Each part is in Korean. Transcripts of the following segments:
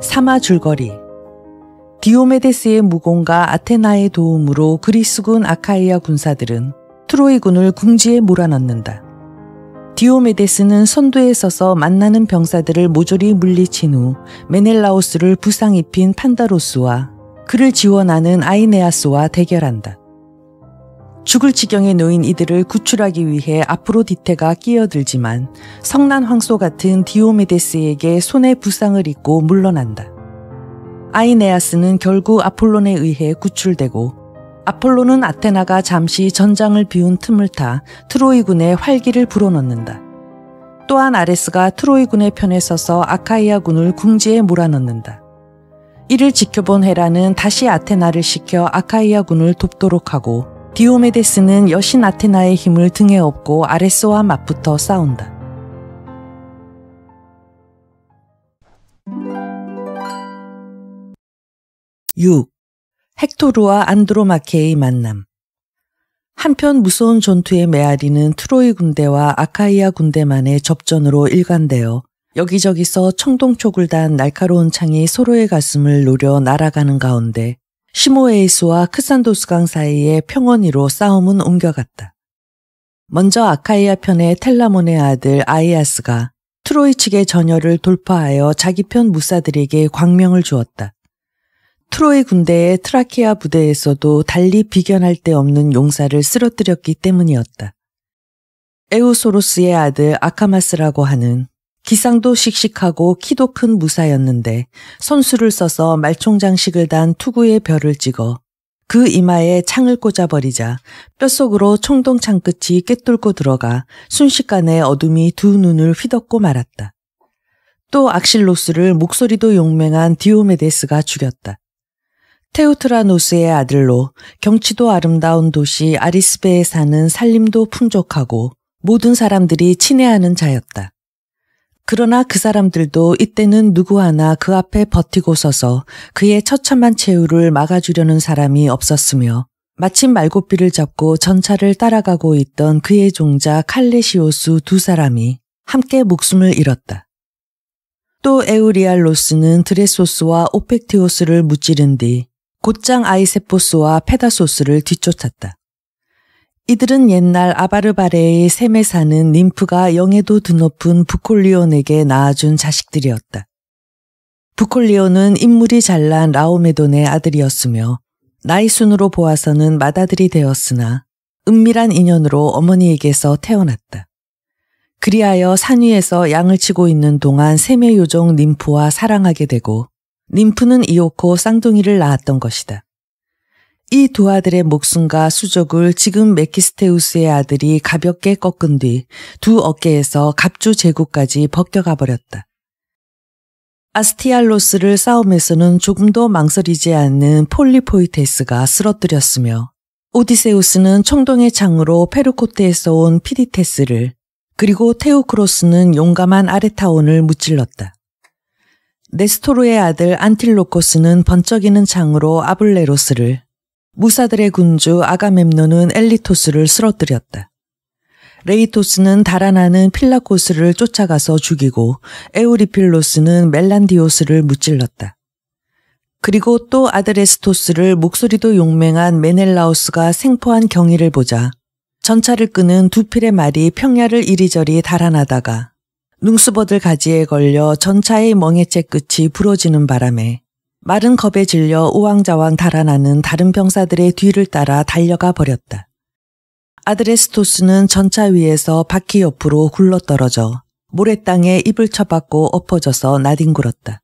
사마 줄거리. 디오메데스의 무공과 아테나의 도움으로 그리스군 아카이아 군사들은 트로이군을 궁지에 몰아넣는다. 디오메데스는 선두에 서서 만나는 병사들을 모조리 물리친 후 메넬라오스를 부상 입힌 판다로스와 그를 지원하는 아이네아스와 대결한다. 죽을 지경에 놓인 이들을 구출하기 위해 아프로디테가 끼어들지만 성난 황소 같은 디오메데스에게 손에 부상을 입고 물러난다. 아이네아스는 결국 아폴론에 의해 구출되고 아폴론은 아테나가 잠시 전장을 비운 틈을 타 트로이군의 활기를 불어넣는다. 또한 아레스가 트로이군의 편에 서서 아카이아군을 궁지에 몰아넣는다. 이를 지켜본 헤라는 다시 아테나를 시켜 아카이아군을 돕도록 하고 디오메데스는 여신 아테나의 힘을 등에 업고 아레스와 맞붙어 싸운다. 헥토르와 안드로마케의 만남. 한편 무서운 전투에 메아리는 트로이 군대와 아카이아 군대만의 접전으로 일관되어 여기저기서 청동촉을 단 날카로운 창이 서로의 가슴을 노려 날아가는 가운데 시모에이스와 크산도스강 사이의 평원위로 싸움은 옮겨갔다. 먼저 아카이아 편의 텔라몬의 아들 아이아스가 트로이 측의 전열을 돌파하여 자기 편 무사들에게 광명을 주었다. 트로이 군대의 트라키아 부대에서도 달리 비견할 데 없는 용사를 쓰러뜨렸기 때문이었다. 에우소로스의 아들 아카마스라고 하는 기상도 씩씩하고 키도 큰 무사였는데 선수를 써서 말총장식을 단 투구의 별을 찍어 그 이마에 창을 꽂아버리자 뼛속으로 청동창 끝이 꿰뚫고 들어가 순식간에 어둠이 두 눈을 휘덮고 말았다. 또 악실로스를 목소리도 용맹한 디오메데스가 죽였다. 테우트라노스의 아들로 경치도 아름다운 도시 아리스베에 사는 살림도 풍족하고 모든 사람들이 친애하는 자였다. 그러나 그 사람들도 이때는 누구 하나 그 앞에 버티고 서서 그의 처참한 최후를 막아주려는 사람이 없었으며 마침 말고삐를 잡고 전차를 따라가고 있던 그의 종자 칼레시오스 두 사람이 함께 목숨을 잃었다. 또 에우리알로스는 드레소스와 오펙티오스를 무찌른 뒤 곧장 아이세포스와 페다소스를 뒤쫓았다. 이들은 옛날 아바르바레의 셈에 사는 님프가 영예도 드높은 부콜리온에게 낳아준 자식들이었다. 부콜리온은 인물이 잘난 라오메돈의 아들이었으며 나이 순으로 보아서는 맏아들이 되었으나 은밀한 인연으로 어머니에게서 태어났다. 그리하여 산 위에서 양을 치고 있는 동안 셈의 요정 님프와 사랑하게 되고 님프는 이오코 쌍둥이를 낳았던 것이다. 이 두 아들의 목숨과 수족을 지금 메키스테우스의 아들이 가볍게 꺾은 뒤 두 어깨에서 갑주 제구까지 벗겨가 버렸다. 아스티알로스를 싸움에서는 조금도 망설이지 않는 폴리포이테스가 쓰러뜨렸으며 오디세우스는 청동의 창으로 페르코테에서 온 피디테스를 그리고 테우크로스는 용감한 아레타온을 무찔렀다. 네스토르의 아들 안틸로코스는 번쩍이는 창으로 아블레로스를, 무사들의 군주 아가멤논은 엘리토스를 쓰러뜨렸다. 레이토스는 달아나는 필라코스를 쫓아가서 죽이고 에우리필로스는 멜란디오스를 무찔렀다. 그리고 또 아드레스토스를 목소리도 용맹한 메넬라오스가 생포한 경위를 보자 전차를 끄는 두 필의 말이 평야를 이리저리 달아나다가 눅스버들 가지에 걸려 전차의 멍에째 끝이 부러지는 바람에 마른 겁에 질려 우왕좌왕 달아나는 다른 병사들의 뒤를 따라 달려가 버렸다. 아드레스토스는 전차 위에서 바퀴 옆으로 굴러떨어져 모래땅에 입을 쳐박고 엎어져서 나뒹굴었다.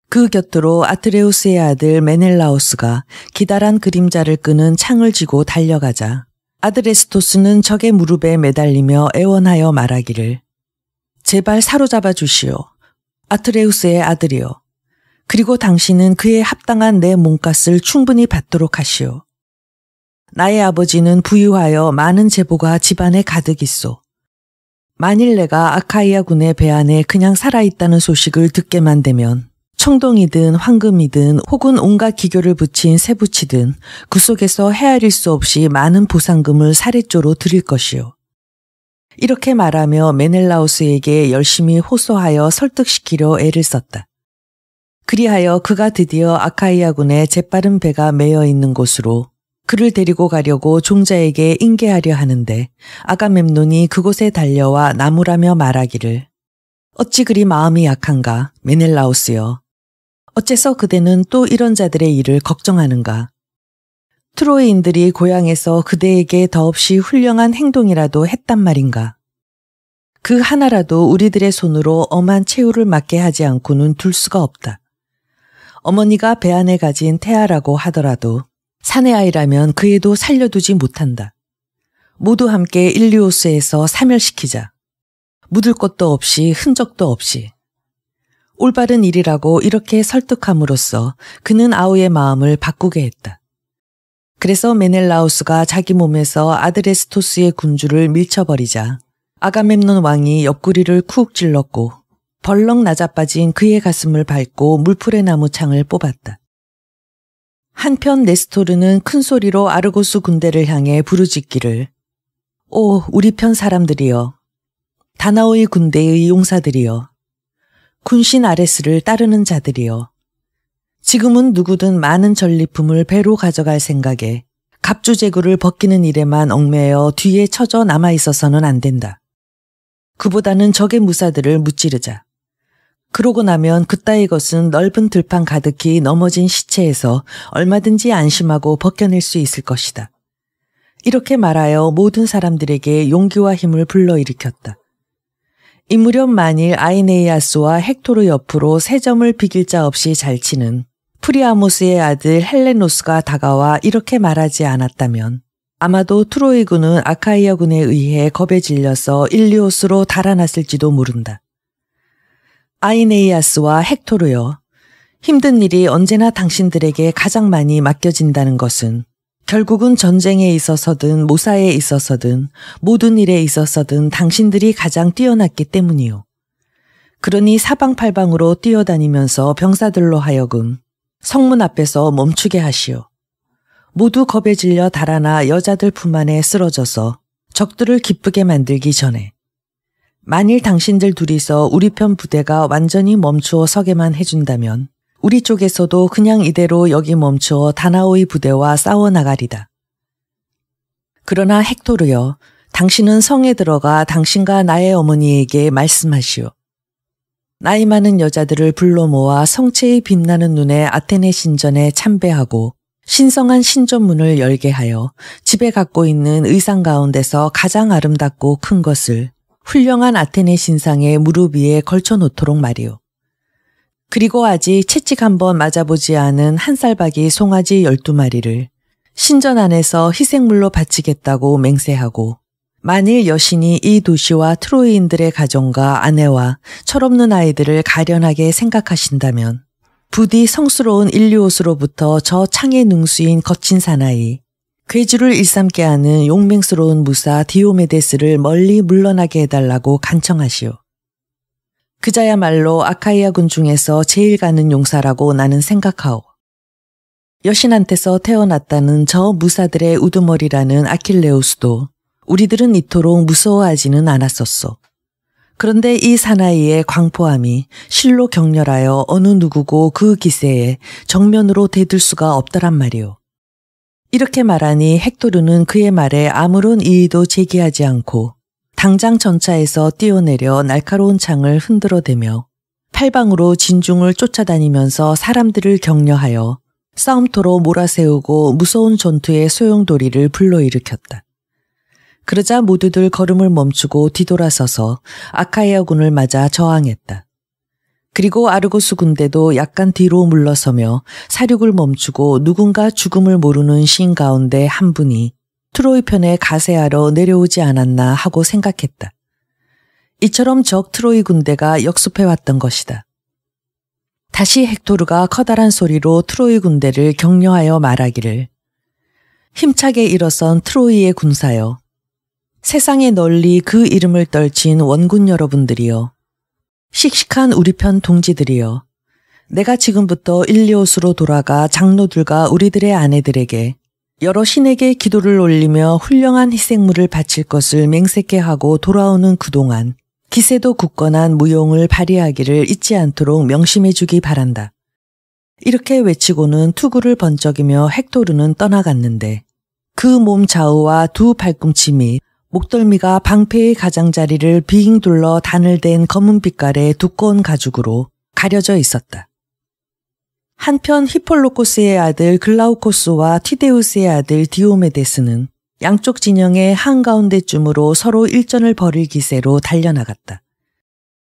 그 곁으로 아트레우스의 아들 메넬라오스가 기다란 그림자를 끄는 창을 쥐고 달려가자 아드레스토스는 적의 무릎에 매달리며 애원하여 말하기를 제발 사로잡아 주시오. 아트레우스의 아들이요. 그리고 당신은 그에 합당한 내 몸값을 충분히 받도록 하시오. 나의 아버지는 부유하여 많은 제보가 집안에 가득 있소. 만일 내가 아카이아 군의 배 안에 그냥 살아있다는 소식을 듣게만 되면 청동이든 황금이든 혹은 온갖 기교를 붙인 새부치든 그 속에서 헤아릴 수 없이 많은 보상금을 사례조로 드릴 것이오. 이렇게 말하며 메넬라오스에게 열심히 호소하여 설득시키려 애를 썼다. 그리하여 그가 드디어 아카이아군의 재빠른 배가 매여 있는 곳으로 그를 데리고 가려고 종자에게 인계하려 하는데 아가멤논이 그곳에 달려와 나무라며 말하기를 어찌 그리 마음이 약한가 메넬라오스여. 어째서 그대는 또 이런 자들의 일을 걱정하는가. 트로이인들이 고향에서 그대에게 더없이 훌륭한 행동이라도 했단 말인가. 그 하나라도 우리들의 손으로 엄한 최후를 맞게 하지 않고는 둘 수가 없다. 어머니가 배 안에 가진 태아라고 하더라도 사내 아이라면 그 애도 살려두지 못한다. 모두 함께 일리오스에서 사멸시키자. 묻을 것도 없이 흔적도 없이. 올바른 일이라고 이렇게 설득함으로써 그는 아우의 마음을 바꾸게 했다. 그래서 메넬라우스가 자기 몸에서 아드레스토스의 군주를 밀쳐버리자 아가멤논 왕이 옆구리를 쿡 찔렀고 벌렁 낮아빠진 그의 가슴을 밟고 물풀의 나무창을 뽑았다. 한편 네스토르는 큰 소리로 아르고스 군대를 향해 부르짖기를 오 우리 편 사람들이여 다나오의 군대의 용사들이여 군신 아레스를 따르는 자들이여 지금은 누구든 많은 전리품을 배로 가져갈 생각에 갑주제구를 벗기는 일에만 얽매여 뒤에 처져 남아있어서는 안 된다. 그보다는 적의 무사들을 무찌르자. 그러고 나면 그따위 것은 넓은 들판 가득히 넘어진 시체에서 얼마든지 안심하고 벗겨낼 수 있을 것이다. 이렇게 말하여 모든 사람들에게 용기와 힘을 불러일으켰다. 이 무렵 만일 아이네이아스와 헥토르 옆으로 세 점을 비길 자 없이 잘 치는 프리아모스의 아들 헬레노스가 다가와 이렇게 말하지 않았다면 아마도 트로이군은 아카이아군에 의해 겁에 질려서 일리오스로 달아났을지도 모른다. 아이네이아스와 헥토르여, 힘든 일이 언제나 당신들에게 가장 많이 맡겨진다는 것은 결국은 전쟁에 있어서든 모사에 있어서든 모든 일에 있어서든 당신들이 가장 뛰어났기 때문이요. 그러니 사방팔방으로 뛰어다니면서 병사들로 하여금 성문 앞에서 멈추게 하시오. 모두 겁에 질려 달아나 여자들 품 안에 쓰러져서 적들을 기쁘게 만들기 전에 만일 당신들 둘이서 우리 편 부대가 완전히 멈추어 서게만 해준다면 우리 쪽에서도 그냥 이대로 여기 멈추어 다나오의 부대와 싸워나가리다. 그러나 헥토르여, 당신은 성에 들어가 당신과 나의 어머니에게 말씀하시오. 나이 많은 여자들을 불러 모아 성체의 빛나는 눈에 아테네 신전에 참배하고 신성한 신전문을 열게 하여 집에 갖고 있는 의상 가운데서 가장 아름답고 큰 것을 훌륭한 아테네 신상의 무릎 위에 걸쳐놓도록 말이오. 그리고 아직 채찍 한번 맞아보지 않은 한 쌀박이 송아지 12마리를 신전 안에서 희생물로 바치겠다고 맹세하고 만일 여신이 이 도시와 트로이인들의 가정과 아내와 철없는 아이들을 가련하게 생각하신다면 부디 성스러운 일리오스로부터 저 창의 능수인 거친 사나이 괴주를 일삼게 하는 용맹스러운 무사 디오메데스를 멀리 물러나게 해달라고 간청하시오. 그자야말로 아카이아군 중에서 제일 가는 용사라고 나는 생각하오. 여신한테서 태어났다는 저 무사들의 우두머리라는 아킬레우스도 우리들은 이토록 무서워하지는 않았었소. 그런데 이 사나이의 광포함이 실로 격렬하여 어느 누구고 그 기세에 정면으로 대들 수가 없더란 말이오. 이렇게 말하니 헥토르는 그의 말에 아무런 이의도 제기하지 않고 당장 전차에서 뛰어내려 날카로운 창을 흔들어대며 팔방으로 진중을 쫓아다니면서 사람들을 격려하여 싸움터로 몰아세우고 무서운 전투의 소용돌이를 불러일으켰다. 그러자 모두들 걸음을 멈추고 뒤돌아서서 아카이아군을 맞아 저항했다. 그리고 아르고스 군대도 약간 뒤로 물러서며 사륙을 멈추고 누군가 죽음을 모르는 시인 가운데 한 분이 트로이 편에 가세하러 내려오지 않았나 하고 생각했다. 이처럼 적 트로이 군대가 역습해왔던 것이다. 다시 헥토르가 커다란 소리로 트로이 군대를 격려하여 말하기를 힘차게 일어선 트로이의 군사여, 세상에 널리 그 이름을 떨친 원군 여러분들이여, 씩씩한 우리 편 동지들이여, 내가 지금부터 일리오스로 돌아가 장로들과 우리들의 아내들에게 여러 신에게 기도를 올리며 훌륭한 희생물을 바칠 것을 맹세케 하고 돌아오는 그동안 기세도 굳건한 무용을 발휘하기를 잊지 않도록 명심해 주기 바란다. 이렇게 외치고는 투구를 번쩍이며 헥토르는 떠나갔는데 그 몸 좌우와 두 발꿈치 및 목덜미가 방패의 가장자리를 빙 둘러 단을댄 검은 빛깔의 두꺼운 가죽으로 가려져 있었다. 한편 히폴로코스의 아들 글라우코스와 티데우스의 아들 디오메데스는 양쪽 진영의 한가운데쯤으로 서로 일전을 벌일 기세로 달려나갔다.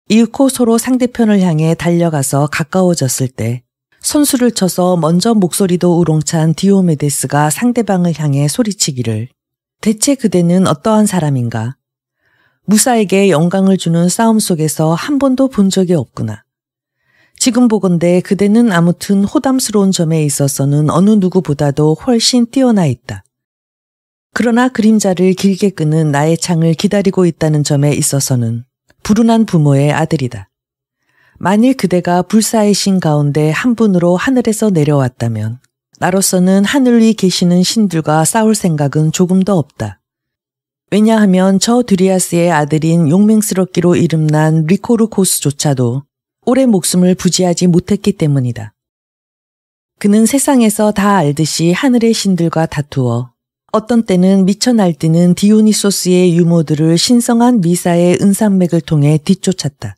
이윽고 서로 상대편을 향해 달려가서 가까워졌을 때 선수를 쳐서 먼저 목소리도 우롱찬 디오메데스가 상대방을 향해 소리치기를 대체 그대는 어떠한 사람인가? 무사에게 영광을 주는 싸움 속에서 한 번도 본 적이 없구나. 지금 보건대 그대는 아무튼 호담스러운 점에 있어서는 어느 누구보다도 훨씬 뛰어나 있다. 그러나 그림자를 길게 끄는 나의 창을 기다리고 있다는 점에 있어서는 불운한 부모의 아들이다. 만일 그대가 불사의 신 가운데 한 분으로 하늘에서 내려왔다면 나로서는 하늘 위 계시는 신들과 싸울 생각은 조금도 없다. 왜냐하면 저 드리아스의 아들인 용맹스럽기로 이름난 리코르코스조차도 오래 목숨을 부지하지 못했기 때문이다. 그는 세상에서 다 알듯이 하늘의 신들과 다투어 어떤 때는 미쳐 날뛰는 디오니소스의 유모들을 신성한 미사의 은산맥을 통해 뒤쫓았다.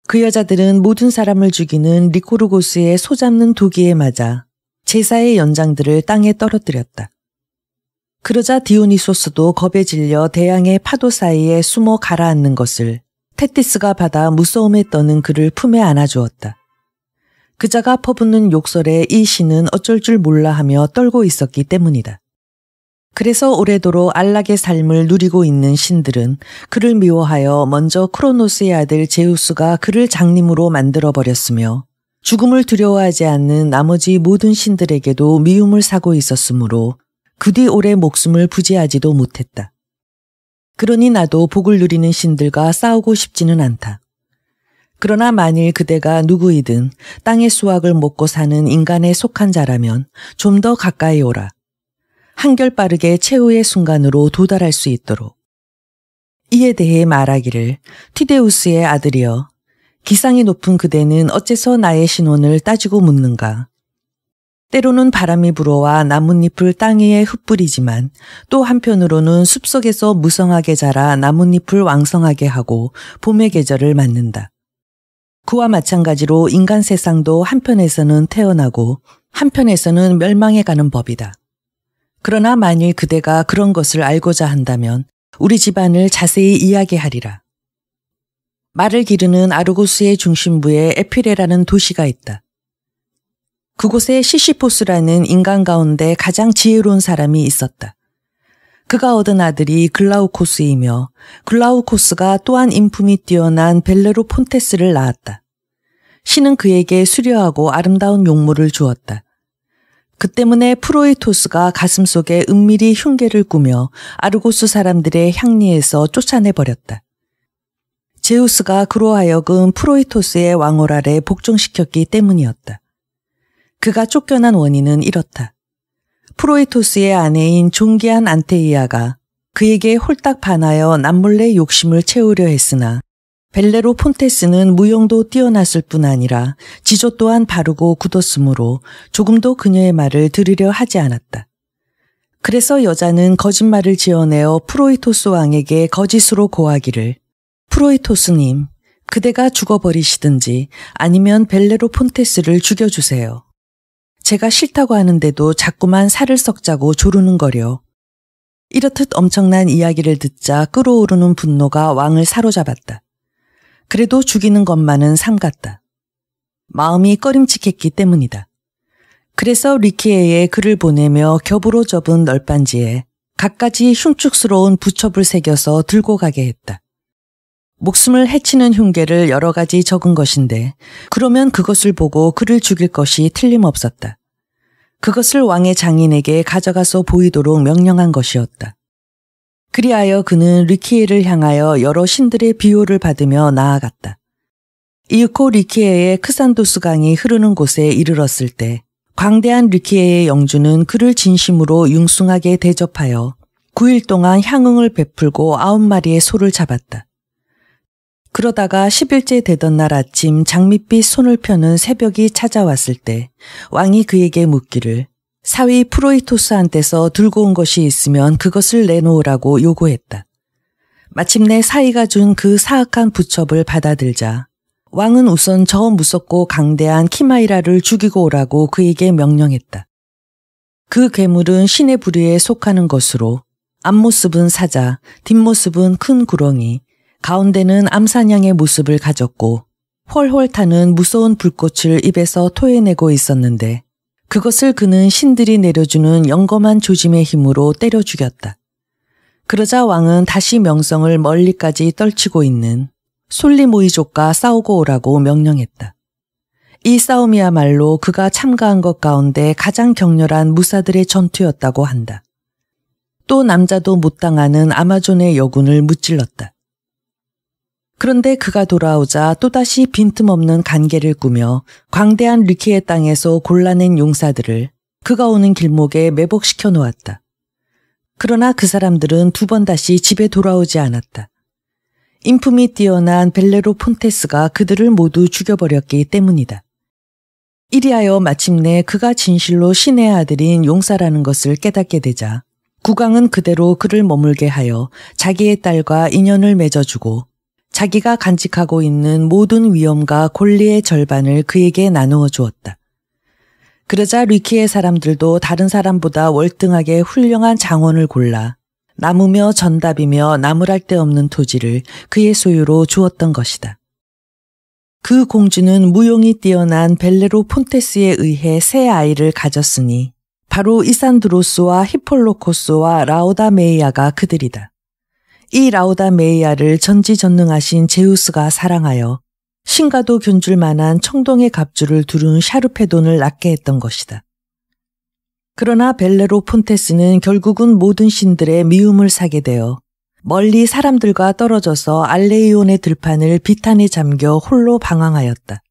그 여자들은 모든 사람을 죽이는 리코르고스의 소잡는 도기에 맞아 제사의 연장들을 땅에 떨어뜨렸다. 그러자 디오니소스도 겁에 질려 대양의 파도 사이에 숨어 가라앉는 것을 테티스가 받아 무서움에 떠는 그를 품에 안아주었다. 그자가 퍼붓는 욕설에 이 신은 어쩔 줄 몰라 하며 떨고 있었기 때문이다. 그래서 오래도록 안락의 삶을 누리고 있는 신들은 그를 미워하여 먼저 크로노스의 아들 제우스가 그를 장님으로 만들어버렸으며 죽음을 두려워하지 않는 나머지 모든 신들에게도 미움을 사고 있었으므로 그 뒤 오래 목숨을 부지하지도 못했다. 그러니 나도 복을 누리는 신들과 싸우고 싶지는 않다. 그러나 만일 그대가 누구이든 땅의 수확을 먹고 사는 인간에 속한 자라면 좀 더 가까이 오라. 한결빠르게 최후의 순간으로 도달할 수 있도록. 이에 대해 말하기를 티데우스의 아들이여 기상이 높은 그대는 어째서 나의 신원을 따지고 묻는가. 때로는 바람이 불어와 나뭇잎을 땅 위에 흩뿌리지만 또 한편으로는 숲속에서 무성하게 자라 나뭇잎을 왕성하게 하고 봄의 계절을 맞는다. 그와 마찬가지로 인간 세상도 한편에서는 태어나고 한편에서는 멸망해가는 법이다. 그러나 만일 그대가 그런 것을 알고자 한다면 우리 집안을 자세히 이야기하리라. 말을 기르는 아르고스의 중심부에 에피레라는 도시가 있다. 그곳에 시시포스라는 인간 가운데 가장 지혜로운 사람이 있었다. 그가 얻은 아들이 글라우코스이며 글라우코스가 또한 인품이 뛰어난 벨레로폰테스를 낳았다. 신은 그에게 수려하고 아름다운 용모를 주었다. 그 때문에 프로이토스가 가슴속에 은밀히 흉계를 꾸며 아르고스 사람들의 향리에서 쫓아내버렸다. 제우스가 그로 하여금 프로이토스의 왕홀 아래 복종시켰기 때문이었다. 그가 쫓겨난 원인은 이렇다. 프로이토스의 아내인 존귀한 안테이아가 그에게 홀딱 반하여 남몰래 욕심을 채우려 했으나 벨레로 폰테스는 무용도 뛰어났을 뿐 아니라 지조 또한 바르고 굳었으므로 조금도 그녀의 말을 들으려 하지 않았다. 그래서 여자는 거짓말을 지어내어 프로이토스 왕에게 거짓으로 고하기를 프로이토스님, 그대가 죽어버리시든지 아니면 벨레로 폰테스를 죽여주세요. 제가 싫다고 하는데도 자꾸만 살을 썩자고 조르는거려. 이렇듯 엄청난 이야기를 듣자 끓어오르는 분노가 왕을 사로잡았다. 그래도 죽이는 것만은 삼갔다. 마음이 꺼림칙했기 때문이다. 그래서 리키에에 글을 보내며 겹으로 접은 널빤지에 갖가지 흉측스러운 부첩을 새겨서 들고 가게 했다. 목숨을 해치는 흉계를 여러 가지 적은 것인데 그러면 그것을 보고 그를 죽일 것이 틀림없었다. 그것을 왕의 장인에게 가져가서 보이도록 명령한 것이었다. 그리하여 그는 리키에를 향하여 여러 신들의 비호를 받으며 나아갔다. 이윽고 리키에의 크산도스 강이 흐르는 곳에 이르렀을 때 광대한 리키에의 영주는 그를 진심으로 융숭하게 대접하여 9일 동안 향응을 베풀고 9마리의 소를 잡았다. 그러다가 10일째 되던 날 아침 장밋빛 손을 펴는 새벽이 찾아왔을 때 왕이 그에게 묻기를 사위 프로이토스한테서 들고 온 것이 있으면 그것을 내놓으라고 요구했다. 마침내 사위가 준 그 사악한 부첩을 받아들자 왕은 우선 저 무섭고 강대한 키마이라를 죽이고 오라고 그에게 명령했다. 그 괴물은 신의 부류에 속하는 것으로 앞모습은 사자, 뒷모습은 큰 구렁이, 가운데는 암사냥의 모습을 가졌고 훨훨 타는 무서운 불꽃을 입에서 토해내고 있었는데 그것을 그는 신들이 내려주는 영검한 조짐의 힘으로 때려 죽였다. 그러자 왕은 다시 명성을 멀리까지 떨치고 있는 솔리모이족과 싸우고 오라고 명령했다. 이 싸움이야말로 그가 참가한 것 가운데 가장 격렬한 무사들의 전투였다고 한다. 또 남자도 못 당하는 아마존의 여군을 무찔렀다. 그런데 그가 돌아오자 또다시 빈틈없는 간계를 꾸며 광대한 리키의 땅에서 골라낸 용사들을 그가 오는 길목에 매복시켜 놓았다. 그러나 그 사람들은 두 번 다시 집에 돌아오지 않았다. 인품이 뛰어난 벨레로폰테스가 그들을 모두 죽여버렸기 때문이다. 이리하여 마침내 그가 진실로 신의 아들인 용사라는 것을 깨닫게 되자 국왕은 그대로 그를 머물게 하여 자기의 딸과 인연을 맺어주고 자기가 간직하고 있는 모든 위엄과 권리의 절반을 그에게 나누어 주었다. 그러자 리키의 사람들도 다른 사람보다 월등하게 훌륭한 장원을 골라 나무며 전답이며 나무랄 데 없는 토지를 그의 소유로 주었던 것이다. 그 공주는 무용이 뛰어난 벨레로폰테스에 의해 새 아이를 가졌으니 바로 이산드로스와 히폴로코스와 라오다메이아가 그들이다. 이 라오다메이아를 전지전능하신 제우스가 사랑하여 신과도 균줄 만한 청동의 갑주를 두른 샤르페돈을 낳게 했던 것이다. 그러나 벨레로폰테스는 결국은 모든 신들의 미움을 사게 되어 멀리 사람들과 떨어져서 알레이온의 들판을 비탄에 잠겨 홀로 방황하였다.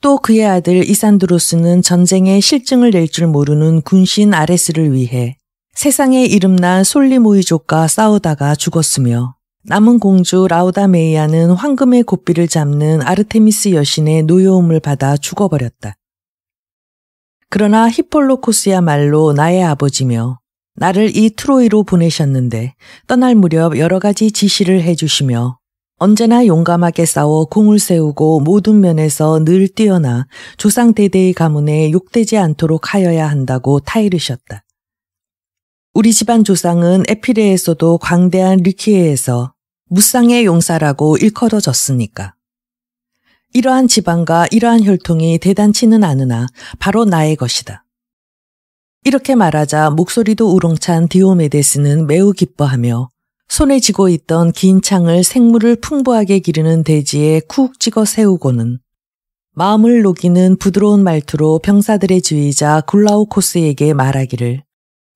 또 그의 아들 이산드로스는 전쟁에 실증을 낼 줄 모르는 군신 아레스를 위해 세상에 이름난 솔리모이족과 싸우다가 죽었으며 남은 공주 라우다메이아는 황금의 고삐를 잡는 아르테미스 여신의 노여움을 받아 죽어버렸다. 그러나 히폴로코스야말로 나의 아버지며 나를 이 트로이로 보내셨는데 떠날 무렵 여러 가지 지시를 해주시며 언제나 용감하게 싸워 공을 세우고 모든 면에서 늘 뛰어나 조상 대대의 가문에 욕되지 않도록 하여야 한다고 타이르셨다. 우리 집안 조상은 에피레에서도 광대한 리키에에서 무쌍의 용사라고 일컬어졌으니까. 이러한 지방과 이러한 혈통이 대단치는 않으나 바로 나의 것이다. 이렇게 말하자 목소리도 우렁찬 디오메데스는 매우 기뻐하며 손에 쥐고 있던 긴 창을 생물을 풍부하게 기르는 대지에 쿡 찍어 세우고는 마음을 녹이는 부드러운 말투로 병사들의 주의자 굴라우코스에게 말하기를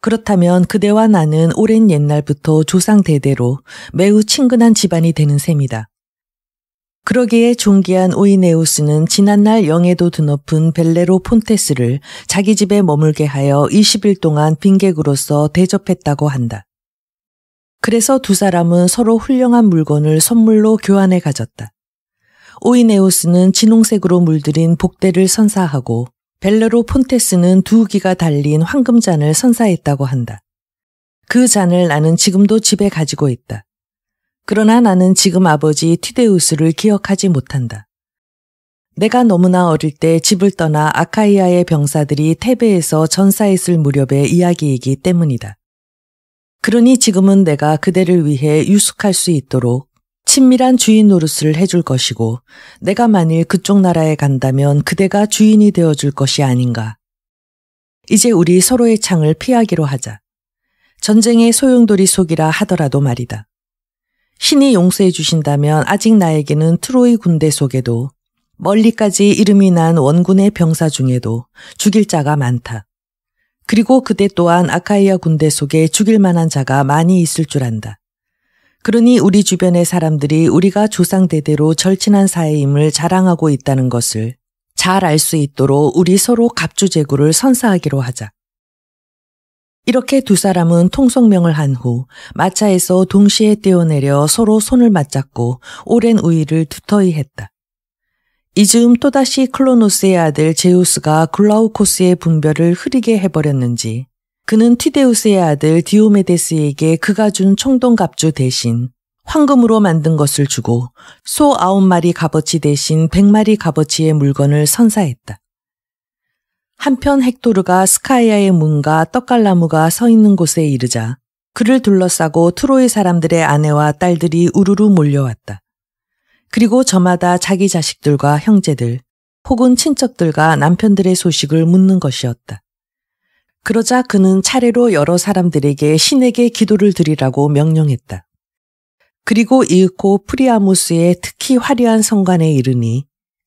그렇다면 그대와 나는 오랜 옛날부터 조상 대대로 매우 친근한 집안이 되는 셈이다. 그러기에 존귀한 오이네우스는 지난날 영에도 드높은 벨레로폰테스를 자기 집에 머물게 하여 20일 동안 빈객으로서 대접했다고 한다. 그래서 두 사람은 서로 훌륭한 물건을 선물로 교환해 가졌다. 오이네우스는 진홍색으로 물들인 복대를 선사하고 벨레로폰테스는 두 기가 달린 황금잔을 선사했다고 한다. 그 잔을 나는 지금도 집에 가지고 있다. 그러나 나는 지금 아버지 티데우스를 기억하지 못한다. 내가 너무나 어릴 때 집을 떠나 아카이아의 병사들이 테베에서 전사했을 무렵의 이야기이기 때문이다. 그러니 지금은 내가 그대를 위해 유숙할 수 있도록 친밀한 주인 노릇을 해줄 것이고 내가 만일 그쪽 나라에 간다면 그대가 주인이 되어줄 것이 아닌가. 이제 우리 서로의 창을 피하기로 하자. 전쟁의 소용돌이 속이라 하더라도 말이다. 신이 용서해 주신다면 아직 나에게는 트로이 군대 속에도 멀리까지 이름이 난 원군의 병사 중에도 죽일 자가 많다. 그리고 그대 또한 아카이아 군대 속에 죽일 만한 자가 많이 있을 줄 안다. 그러니 우리 주변의 사람들이 우리가 조상 대대로 절친한 사이임을 자랑하고 있다는 것을 잘 알 수 있도록 우리 서로 갑주제구를 선사하기로 하자. 이렇게 두 사람은 통성명을 한 후 마차에서 동시에 뛰어내려 서로 손을 맞잡고 오랜 우위를 두터이 했다. 이즈음 또다시 클로노스의 아들 제우스가 글라우코스의 분별을 흐리게 해버렸는지 그는 티데우스의 아들 디오메데스에게 그가 준 청동갑주 대신 황금으로 만든 것을 주고 소 9마리 값어치 대신 100마리 값어치의 물건을 선사했다. 한편 헥토르가 스카이아의 문과 떡갈나무가 서 있는 곳에 이르자 그를 둘러싸고 트로이 사람들의 아내와 딸들이 우르르 몰려왔다. 그리고 저마다 자기 자식들과 형제들 혹은 친척들과 남편들의 소식을 묻는 것이었다. 그러자 그는 차례로 여러 사람들에게 신에게 기도를 드리라고 명령했다. 그리고 이윽고 프리아무스의 특히 화려한 성관에 이르니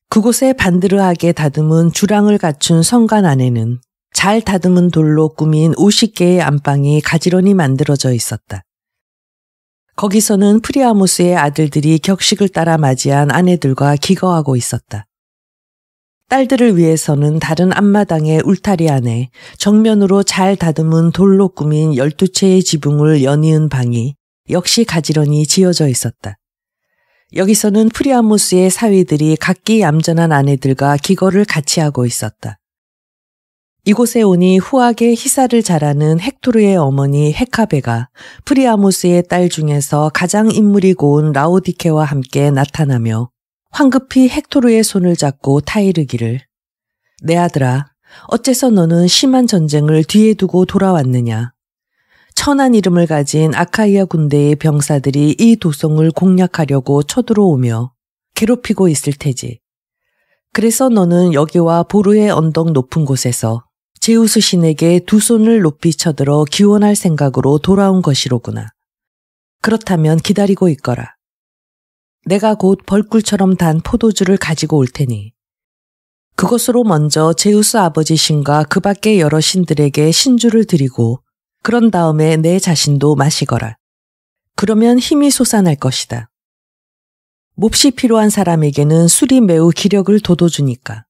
그곳에 반드르하게 다듬은 주랑을 갖춘 성관 안에는 잘 다듬은 돌로 꾸민 50개의 안방이 가지런히 만들어져 있었다. 거기서는 프리아무스의 아들들이 격식을 따라 맞이한 아내들과 기거하고 있었다. 딸들을 위해서는 다른 앞마당의 울타리 안에 정면으로 잘 다듬은 돌로 꾸민 12채의 지붕을 연이은 방이 역시 가지런히 지어져 있었다. 여기서는 프리아무스의 사위들이 각기 얌전한 아내들과 기거를 같이 하고 있었다. 이곳에 오니 후하게 히사를 잘하는 헥토르의 어머니 헤카베가 프리아무스의 딸 중에서 가장 인물이 고운 라오디케와 함께 나타나며 황급히 헥토르의 손을 잡고 타이르기를 내 아들아, 어째서 너는 심한 전쟁을 뒤에 두고 돌아왔느냐. 천한 이름을 가진 아카이아 군대의 병사들이 이 도성을 공략하려고 쳐들어오며 괴롭히고 있을 테지. 그래서 너는 여기와 보르의 언덕 높은 곳에서 제우스 신에게 두 손을 높이 쳐들어 기원할 생각으로 돌아온 것이로구나. 그렇다면 기다리고 있거라. 내가 곧 벌꿀처럼 단 포도주를 가지고 올 테니 그것으로 먼저 제우스 아버지 신과 그 밖의 여러 신들에게 신주를 드리고 그런 다음에 내 자신도 마시거라. 그러면 힘이 솟아날 것이다. 몹시 필요한 사람에게는 술이 매우 기력을 돋워주니까.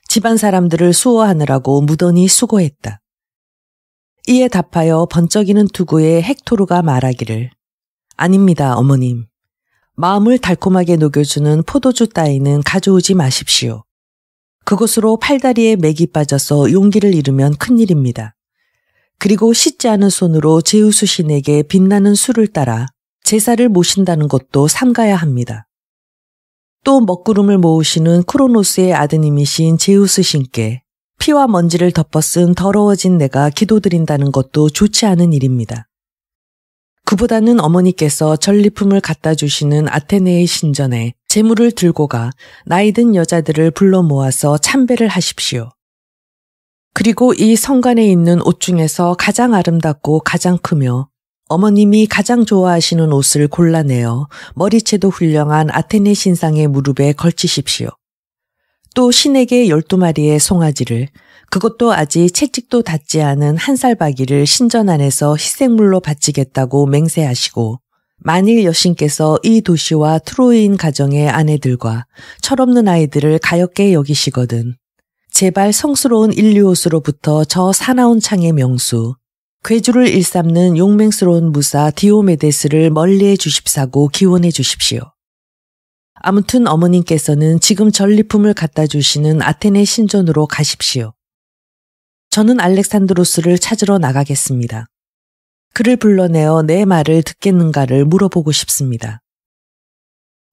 집안 사람들을 수호하느라고 무던히 수고했다. 이에 답하여 번쩍이는 투구에 헥토르가 말하기를 아닙니다, 어머님. 마음을 달콤하게 녹여주는 포도주 따위는 가져오지 마십시오. 그것으로 팔다리에 맥이 빠져서 용기를 잃으면 큰일입니다. 그리고 씻지 않은 손으로 제우스 신에게 빛나는 술을 따라 제사를 모신다는 것도 삼가야 합니다. 또 먹구름을 모으시는 크로노스의 아드님이신 제우스 신께 피와 먼지를 덮어쓴 더러워진 내가 기도드린다는 것도 좋지 않은 일입니다. 그보다는 어머니께서 전리품을 갖다 주시는 아테네의 신전에 제물을 들고 가 나이든 여자들을 불러 모아서 참배를 하십시오. 그리고 이 성관에 있는 옷 중에서 가장 아름답고 가장 크며 어머님이 가장 좋아하시는 옷을 골라내어 머리채도 훌륭한 아테네 신상의 무릎에 걸치십시오. 또 신에게 12마리의 송아지를 그것도 아직 채찍도 닿지 않은 한 살바기를 신전 안에서 희생물로 바치겠다고 맹세하시고 만일 여신께서 이 도시와 트로이인 가정의 아내들과 철없는 아이들을 가엾게 여기시거든 제발 성스러운 일리오스로부터 저 사나운 창의 명수 괴주를 일삼는 용맹스러운 무사 디오메데스를 멀리해 주십사고 기원해 주십시오. 아무튼 어머님께서는 지금 전리품을 갖다 주시는 아테네 신전으로 가십시오. 저는 알렉산드로스를 찾으러 나가겠습니다. 그를 불러내어 내 말을 듣겠는가를 물어보고 싶습니다.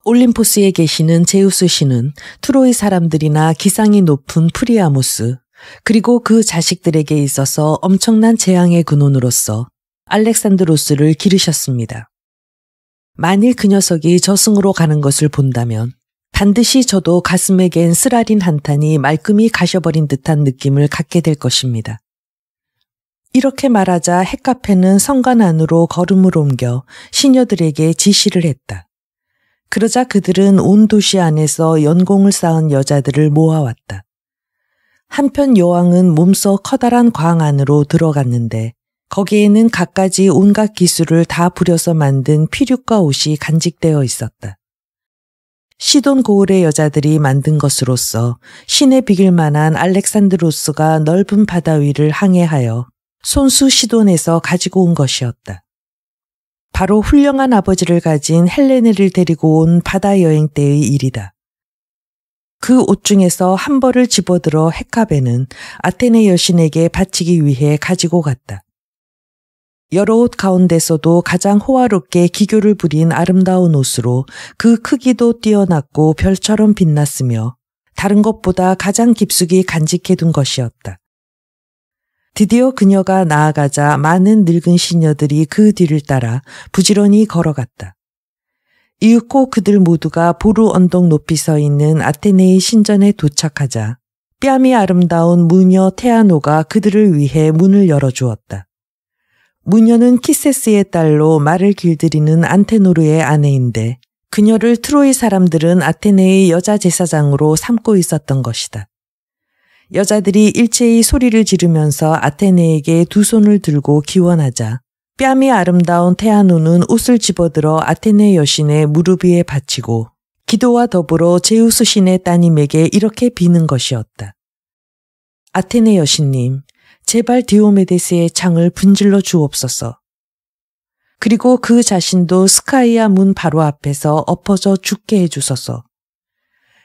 올림포스에 계시는 제우스 신은 트로이 사람들이나 기상이 높은 프리아무스 그리고 그 자식들에게 있어서 엄청난 재앙의 근원으로서 알렉산드로스를 기르셨습니다. 만일 그 녀석이 저승으로 가는 것을 본다면 반드시 저도 가슴에 갠 쓰라린 한탄이 말끔히 가셔버린 듯한 느낌을 갖게 될 것입니다. 이렇게 말하자 헤카페는 성관 안으로 걸음을 옮겨 시녀들에게 지시를 했다. 그러자 그들은 온 도시 안에서 연공을 쌓은 여자들을 모아왔다. 한편 여왕은 몸소 커다란 광 안으로 들어갔는데 거기에는 갖가지 온갖 기술을 다 부려서 만든 피륙과 옷이 간직되어 있었다. 시돈 고을의 여자들이 만든 것으로서 신에 비길 만한 알렉산드로스가 넓은 바다 위를 항해하여 손수 시돈에서 가지고 온 것이었다. 바로 훌륭한 아버지를 가진 헬레네를 데리고 온 바다 여행 때의 일이다. 그 옷 중에서 한 벌을 집어들어 헤카베는 아테네 여신에게 바치기 위해 가지고 갔다. 여러 옷 가운데서도 가장 호화롭게 기교를 부린 아름다운 옷으로 그 크기도 뛰어났고 별처럼 빛났으며 다른 것보다 가장 깊숙이 간직해둔 것이었다. 드디어 그녀가 나아가자 많은 늙은 시녀들이 그 뒤를 따라 부지런히 걸어갔다. 이윽고 그들 모두가 보루 언덕 높이 서 있는 아테네의 신전에 도착하자 뺨이 아름다운 무녀 테아노가 그들을 위해 문을 열어주었다. 무녀는 키세스의 딸로 말을 길들이는 안테노르의 아내인데 그녀를 트로이 사람들은 아테네의 여자 제사장으로 삼고 있었던 것이다. 여자들이 일제히 소리를 지르면서 아테네에게 두 손을 들고 기원하자 뺨이 아름다운 테아노는 옷을 집어들어 아테네 여신의 무릎 위에 바치고 기도와 더불어 제우스 신의 따님에게 이렇게 비는 것이었다. 아테네 여신님, 제발 디오메데스의 창을 분질러 주옵소서. 그리고 그 자신도 스카이아 문 바로 앞에서 엎어져 죽게 해주소서.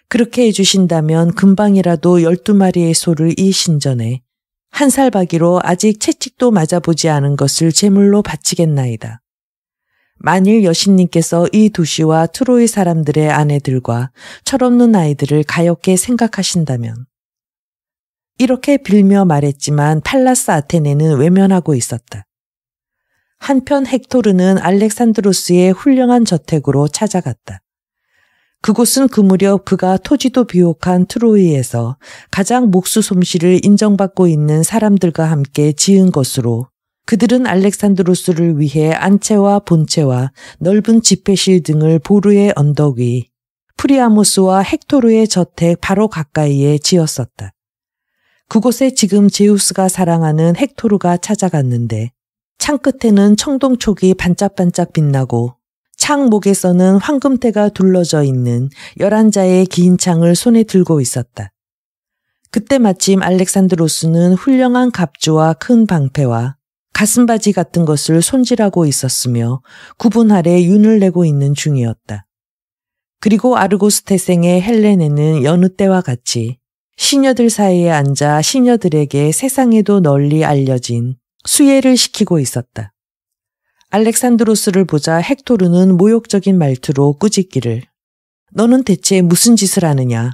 그렇게 해주신다면 금방이라도 12마리의 소를 이 신전에 한 살바기로 아직 채찍도 맞아보지 않은 것을 제물로 바치겠나이다. 만일 여신님께서 이 도시와 트로이 사람들의 아내들과 철없는 아이들을 가엾게 생각하신다면. 이렇게 빌며 말했지만 팔라스 아테네는 외면하고 있었다. 한편 헥토르는 알렉산드로스의 훌륭한 저택으로 찾아갔다. 그곳은 그 무렵 그가 토지도 비옥한 트로이에서 가장 목수 솜씨를 인정받고 있는 사람들과 함께 지은 것으로 그들은 알렉산드로스를 위해 안채와 본채와 넓은 집회실 등을 보르의 언덕 위 프리아모스와 헥토르의 저택 바로 가까이에 지었었다. 그곳에 지금 제우스가 사랑하는 헥토르가 찾아갔는데 창 끝에는 청동촉이 반짝반짝 빛나고 창 목에서는 황금대가 둘러져 있는 11자의 긴 창을 손에 들고 있었다. 그때 마침 알렉산드로스는 훌륭한 갑주와 큰 방패와 가슴바지 같은 것을 손질하고 있었으며 구분 아래 윤을 내고 있는 중이었다. 그리고 아르고스 태생의 헬레네는 여느 때와 같이 시녀들 사이에 앉아 시녀들에게 세상에도 널리 알려진 수예를 시키고 있었다. 알렉산드로스를 보자 헥토르는 모욕적인 말투로 꾸짖기를 너는 대체 무슨 짓을 하느냐?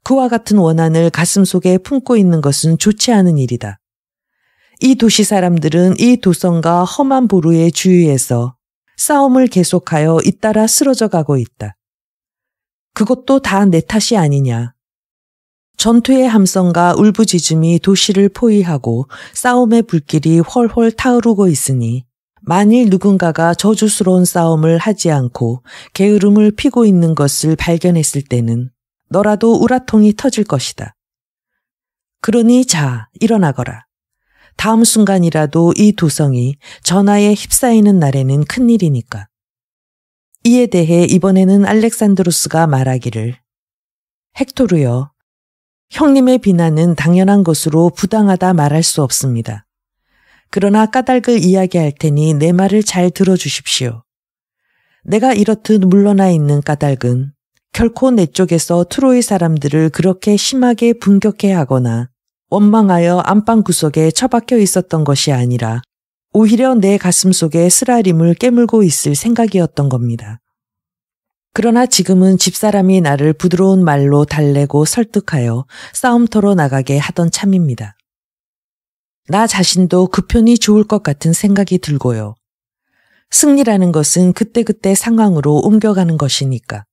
그와 같은 원한을 가슴속에 품고 있는 것은 좋지 않은 일이다. 이 도시 사람들은 이 도성과 험한 보루의 주위에서 싸움을 계속하여 잇따라 쓰러져 가고 있다. 그것도 다 내 탓이 아니냐. 전투의 함성과 울부짖음이 도시를 포위하고 싸움의 불길이 훨훨 타오르고 있으니 만일 누군가가 저주스러운 싸움을 하지 않고 게으름을 피고 있는 것을 발견했을 때는 너라도 우라통이 터질 것이다. 그러니 자, 일어나거라. 다음 순간이라도 이 도성이 전하에 휩싸이는 날에는 큰일이니까. 이에 대해 이번에는 알렉산드로스가 말하기를 헥토르여, 형님의 비난은 당연한 것으로 부당하다 말할 수 없습니다. 그러나 까닭을 이야기할 테니 내 말을 잘 들어주십시오. 내가 이렇듯 물러나 있는 까닭은 결코 내 쪽에서 트로이 사람들을 그렇게 심하게 분격해 하거나 원망하여 안방 구석에 처박혀 있었던 것이 아니라 오히려 내 가슴 속에 쓰라림을 깨물고 있을 생각이었던 겁니다. 그러나 지금은 집사람이 나를 부드러운 말로 달래고 설득하여 싸움터로 나가게 하던 참입니다. 나 자신도 그 편이 좋을 것 같은 생각이 들고요. 승리라는 것은 그때그때 상황으로 옮겨가는 것이니까.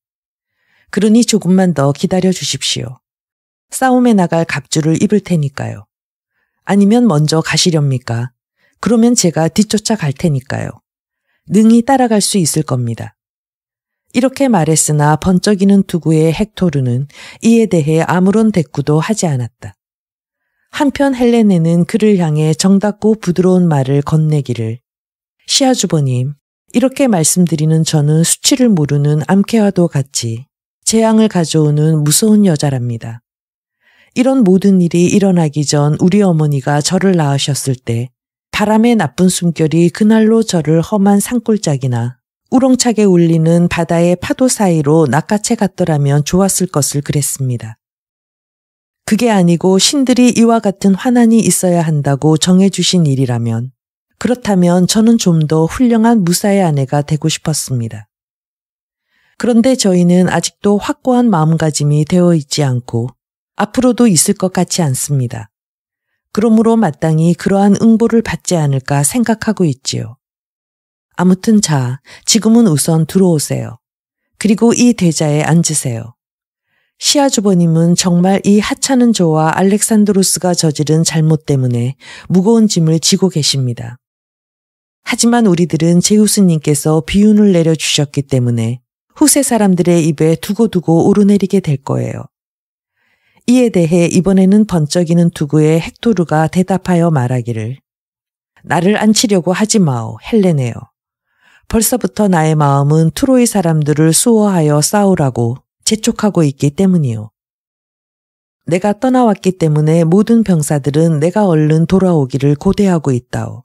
그러니 조금만 더 기다려 주십시오. 싸움에 나갈 갑주를 입을 테니까요. 아니면 먼저 가시렵니까? 그러면 제가 뒤쫓아 갈 테니까요. 능히 따라갈 수 있을 겁니다. 이렇게 말했으나 번쩍이는 투구의 헥토르는 이에 대해 아무런 대꾸도 하지 않았다. 한편 헬레네는 그를 향해 정답고 부드러운 말을 건네기를 시아주버님, 이렇게 말씀드리는 저는 수치를 모르는 암캐와도 같이 재앙을 가져오는 무서운 여자랍니다. 이런 모든 일이 일어나기 전 우리 어머니가 저를 낳으셨을 때 바람의 나쁜 숨결이 그날로 저를 험한 산골짜기나 우렁차게 울리는 바다의 파도 사이로 낚아채 갔더라면 좋았을 것을 그랬습니다. 그게 아니고 신들이 이와 같은 환난이 있어야 한다고 정해주신 일이라면, 그렇다면 저는 좀 더 훌륭한 무사의 아내가 되고 싶었습니다. 그런데 저희는 아직도 확고한 마음가짐이 되어 있지 않고 앞으로도 있을 것 같지 않습니다. 그러므로 마땅히 그러한 응보를 받지 않을까 생각하고 있지요. 아무튼 자, 지금은 우선 들어오세요. 그리고 이 대자에 앉으세요. 시아주버님은 정말 이 하찮은 저와 알렉산드로스가 저지른 잘못 때문에 무거운 짐을 지고 계십니다. 하지만 우리들은 제우스님께서 비운을 내려주셨기 때문에 후세 사람들의 입에 두고두고 오르내리게 될 거예요. 이에 대해 이번에는 번쩍이는 투구에 헥토르가 대답하여 말하기를, 나를 안치려고 하지 마오, 헬레네여. 벌써부터 나의 마음은 트로이 사람들을 수호하여 싸우라고 재촉하고 있기 때문이요. 내가 떠나왔기 때문에 모든 병사들은 내가 얼른 돌아오기를 고대하고 있다오.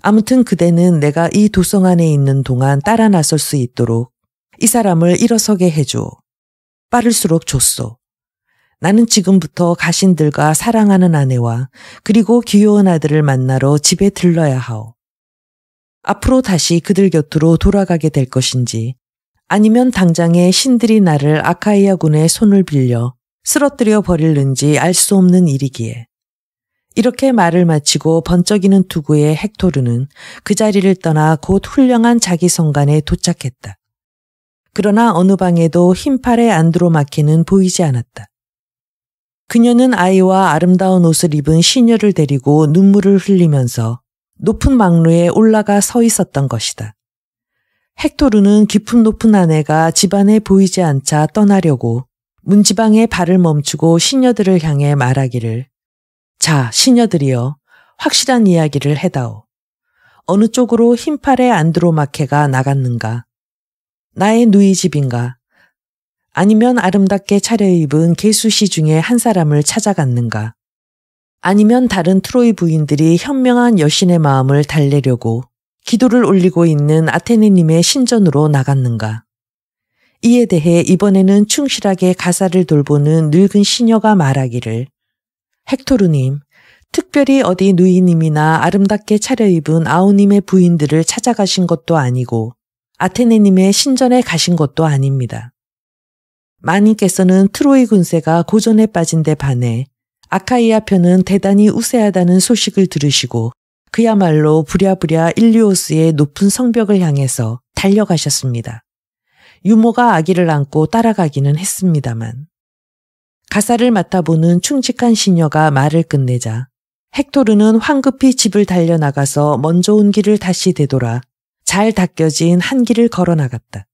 아무튼 그대는 내가 이 도성 안에 있는 동안 따라 나설 수 있도록 이 사람을 일어서게 해주오. 빠를수록 좋소. 나는 지금부터 가신들과 사랑하는 아내와 그리고 귀여운 아들을 만나러 집에 들러야 하오. 앞으로 다시 그들 곁으로 돌아가게 될 것인지 아니면 당장에 신들이 나를 아카이아 군의 손을 빌려 쓰러뜨려 버릴는지 알 수 없는 일이기에. 이렇게 말을 마치고 번쩍이는 투구의 헥토르는 그 자리를 떠나 곧 훌륭한 자기 성간에 도착했다. 그러나 어느 방에도 흰팔의 안드로마케는 보이지 않았다. 그녀는 아이와 아름다운 옷을 입은 시녀를 데리고 눈물을 흘리면서 높은 망루에 올라가 서 있었던 것이다. 헥토르는 깊은 높은 아내가 집안에 보이지 않자 떠나려고 문지방에 발을 멈추고 시녀들을 향해 말하기를, 자, 시녀들이여, 확실한 이야기를 해다오. 어느 쪽으로 흰팔의 안드로마케가 나갔는가? 나의 누이 집인가? 아니면 아름답게 차려입은 개수시 중에 한 사람을 찾아갔는가? 아니면 다른 트로이 부인들이 현명한 여신의 마음을 달래려고 기도를 올리고 있는 아테네님의 신전으로 나갔는가? 이에 대해 이번에는 충실하게 가사를 돌보는 늙은 시녀가 말하기를, 헥토르님, 특별히 어디 누이님이나 아름답게 차려입은 아우님의 부인들을 찾아가신 것도 아니고 아테네님의 신전에 가신 것도 아닙니다. 마님께서는 트로이 군세가 고전에 빠진 데 반해 아카이아 편은 대단히 우세하다는 소식을 들으시고 그야말로 부랴부랴 일리오스의 높은 성벽을 향해서 달려가셨습니다. 유모가 아기를 안고 따라가기는 했습니다만. 가사를 맡아보는 충직한 시녀가 말을 끝내자 헥토르는 황급히 집을 달려나가서 먼저 온 길을 다시 되돌아 잘 닦여진 한 길을 걸어나갔다.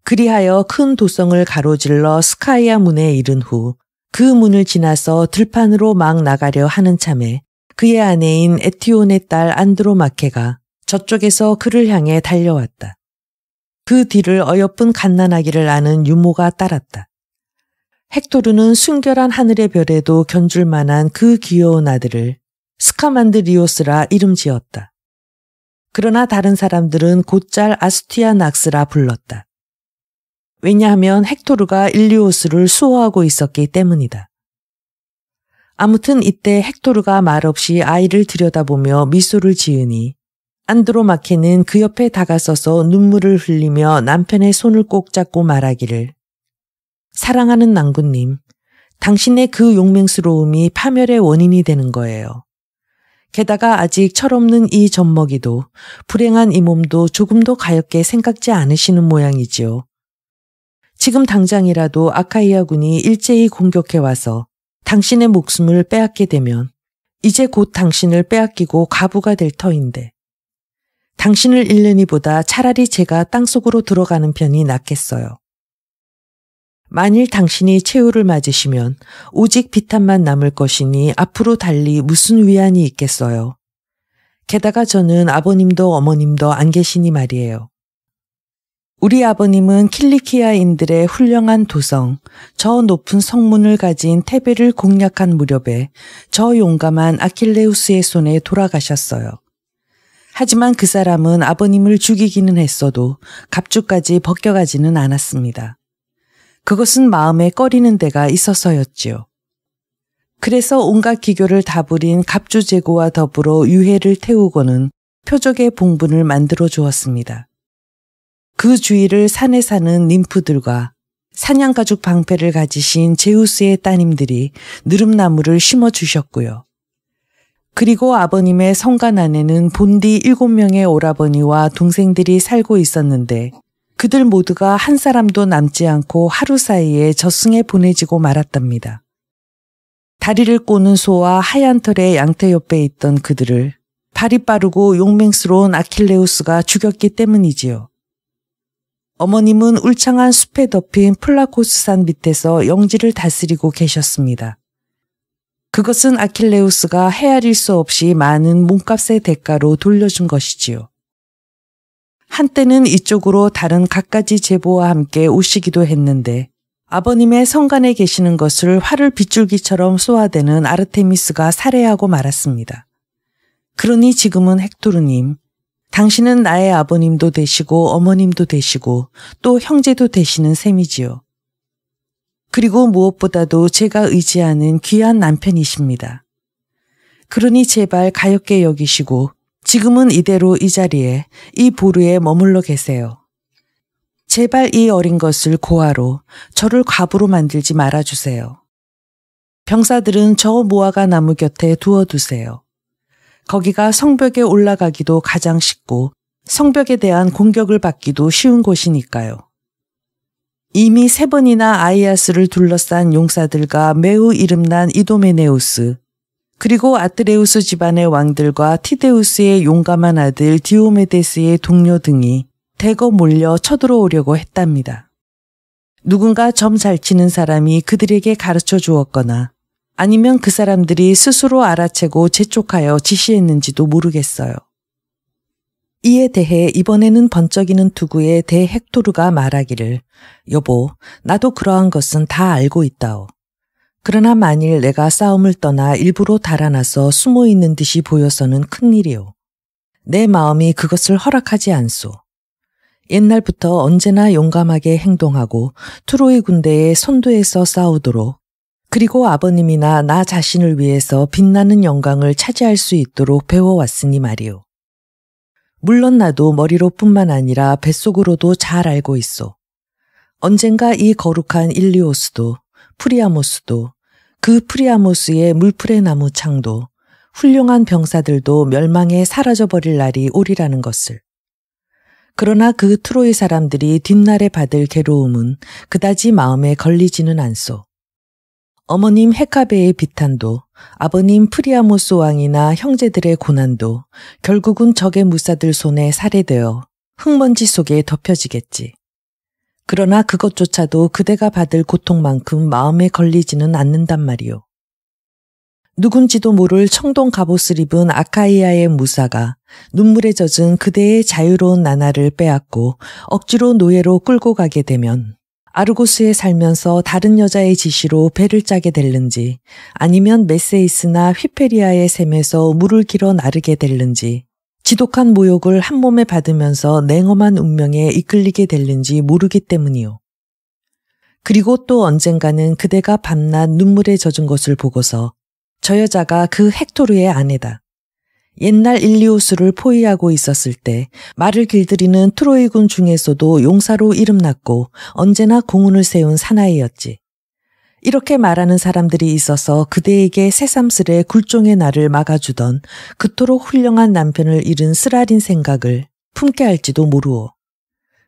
그리하여 큰 도성을 가로질러 스카이아 문에 이른 후 그 문을 지나서 들판으로 막 나가려 하는 참에 그의 아내인 에티온의 딸 안드로마케가 저쪽에서 그를 향해 달려왔다. 그 뒤를 어여쁜 갓난아기를 아는 유모가 따랐다. 헥토르는 순결한 하늘의 별에도 견줄 만한 그 귀여운 아들을 스카만드리오스라 이름 지었다. 그러나 다른 사람들은 곧잘 아스티아 낙스라 불렀다. 왜냐하면 헥토르가 일리오스를 수호하고 있었기 때문이다. 아무튼 이때 헥토르가 말없이 아이를 들여다보며 미소를 지으니 안드로마케는 그 옆에 다가서서 눈물을 흘리며 남편의 손을 꼭 잡고 말하기를, 사랑하는 낭군님, 당신의 그 용맹스러움이 파멸의 원인이 되는 거예요. 게다가 아직 철없는 이 젖먹이도 불행한 이 몸도 조금도 가엾게 생각지 않으시는 모양이지요. 지금 당장이라도 아카이아 군이 일제히 공격해와서 당신의 목숨을 빼앗게 되면 이제 곧 당신을 빼앗기고 가부가 될 터인데 당신을 잃느니보다 차라리 제가 땅속으로 들어가는 편이 낫겠어요. 만일 당신이 최후를 맞으시면 오직 비탄만 남을 것이니 앞으로 달리 무슨 위안이 있겠어요. 게다가 저는 아버님도 어머님도 안 계시니 말이에요. 우리 아버님은 킬리키아인들의 훌륭한 도성, 저 높은 성문을 가진 테베를 공략한 무렵에 저 용감한 아킬레우스의 손에 돌아가셨어요. 하지만 그 사람은 아버님을 죽이기는 했어도 갑주까지 벗겨가지는 않았습니다. 그것은 마음에 꺼리는 데가 있어서였지요. 그래서 온갖 기교를 다 부린 갑주제고와 더불어 유해를 태우고는 표적의 봉분을 만들어 주었습니다. 그 주위를 산에 사는 님프들과 사냥가죽 방패를 가지신 제우스의 따님들이 느릅나무를 심어주셨고요. 그리고 아버님의 성간 안에는 본디 7명의 오라버니와 동생들이 살고 있었는데 그들 모두가 한 사람도 남지 않고 하루 사이에 저승에 보내지고 말았답니다. 다리를 꼬는 소와 하얀 털의 양태 옆에 있던 그들을 발이 빠르고 용맹스러운 아킬레우스가 죽였기 때문이지요. 어머님은 울창한 숲에 덮인 플라코스산 밑에서 영지를 다스리고 계셨습니다. 그것은 아킬레우스가 헤아릴 수 없이 많은 몸값의 대가로 돌려준 것이지요. 한때는 이쪽으로 다른 갖가지 제보와 함께 오시기도 했는데 아버님의 성간에 계시는 것을 활을 빗줄기처럼 쏘아대는 아르테미스가 살해하고 말았습니다. 그러니 지금은 헥토르님, 당신은 나의 아버님도 되시고 어머님도 되시고 또 형제도 되시는 셈이지요. 그리고 무엇보다도 제가 의지하는 귀한 남편이십니다. 그러니 제발 가엾게 여기시고 지금은 이대로 이 자리에 이 보루에 머물러 계세요. 제발 이 어린 것을 고아로 저를 과부로 만들지 말아주세요. 병사들은 저 무화과 나무 곁에 두어두세요. 거기가 성벽에 올라가기도 가장 쉽고 성벽에 대한 공격을 받기도 쉬운 곳이니까요. 이미 3번이나 아이아스를 둘러싼 용사들과 매우 이름난 이도메네우스, 그리고 아트레우스 집안의 왕들과 티데우스의 용감한 아들 디오메데스의 동료 등이 대거 몰려 쳐들어오려고 했답니다. 누군가 점 잘 치는 사람이 그들에게 가르쳐 주었거나 아니면 그 사람들이 스스로 알아채고 재촉하여 지시했는지도 모르겠어요. 이에 대해 이번에는 번쩍이는 투구의 대헥토르가 말하기를 여보, 나도 그러한 것은 다 알고 있다오. 그러나 만일 내가 싸움을 떠나 일부러 달아나서 숨어있는 듯이 보여서는 큰일이오. 내 마음이 그것을 허락하지 않소. 옛날부터 언제나 용감하게 행동하고 트로이 군대의 선두에서 싸우도록 그리고 아버님이나 나 자신을 위해서 빛나는 영광을 차지할 수 있도록 배워왔으니 말이오. 물론 나도 머리로뿐만 아니라 뱃속으로도 잘 알고 있소. 언젠가 이 거룩한 일리오스도 프리아모스도 그 프리아모스의 물풀의 나무 창도 훌륭한 병사들도 멸망에 사라져버릴 날이 오리라는 것을. 그러나 그 트로이 사람들이 뒷날에 받을 괴로움은 그다지 마음에 걸리지는 않소. 어머님 헤카베의 비탄도 아버님 프리아모스 왕이나 형제들의 고난도 결국은 적의 무사들 손에 살해되어 흙먼지 속에 덮여지겠지. 그러나 그것조차도 그대가 받을 고통만큼 마음에 걸리지는 않는단 말이오. 누군지도 모를 청동 갑옷을 입은 아카이아의 무사가 눈물에 젖은 그대의 자유로운 나날을 빼앗고 억지로 노예로 끌고 가게 되면 아르고스에 살면서 다른 여자의 지시로 배를 짜게 될는지 아니면 메세이스나 휘페리아의 샘에서 물을 길어 나르게 될는지 지독한 모욕을 한 몸에 받으면서 냉엄한 운명에 이끌리게 될는지 모르기 때문이요. 그리고 또 언젠가는 그대가 밤낮 눈물에 젖은 것을 보고서 저 여자가 그 헥토르의 아내다. 옛날 일리오스를 포위하고 있었을 때 말을 길들이는 트로이군 중에서도 용사로 이름났고 언제나 공훈을 세운 사나이였지. 이렇게 말하는 사람들이 있어서 그대에게 새삼스레 굴종의 날을 막아주던 그토록 훌륭한 남편을 잃은 쓰라린 생각을 품게 할지도 모르오.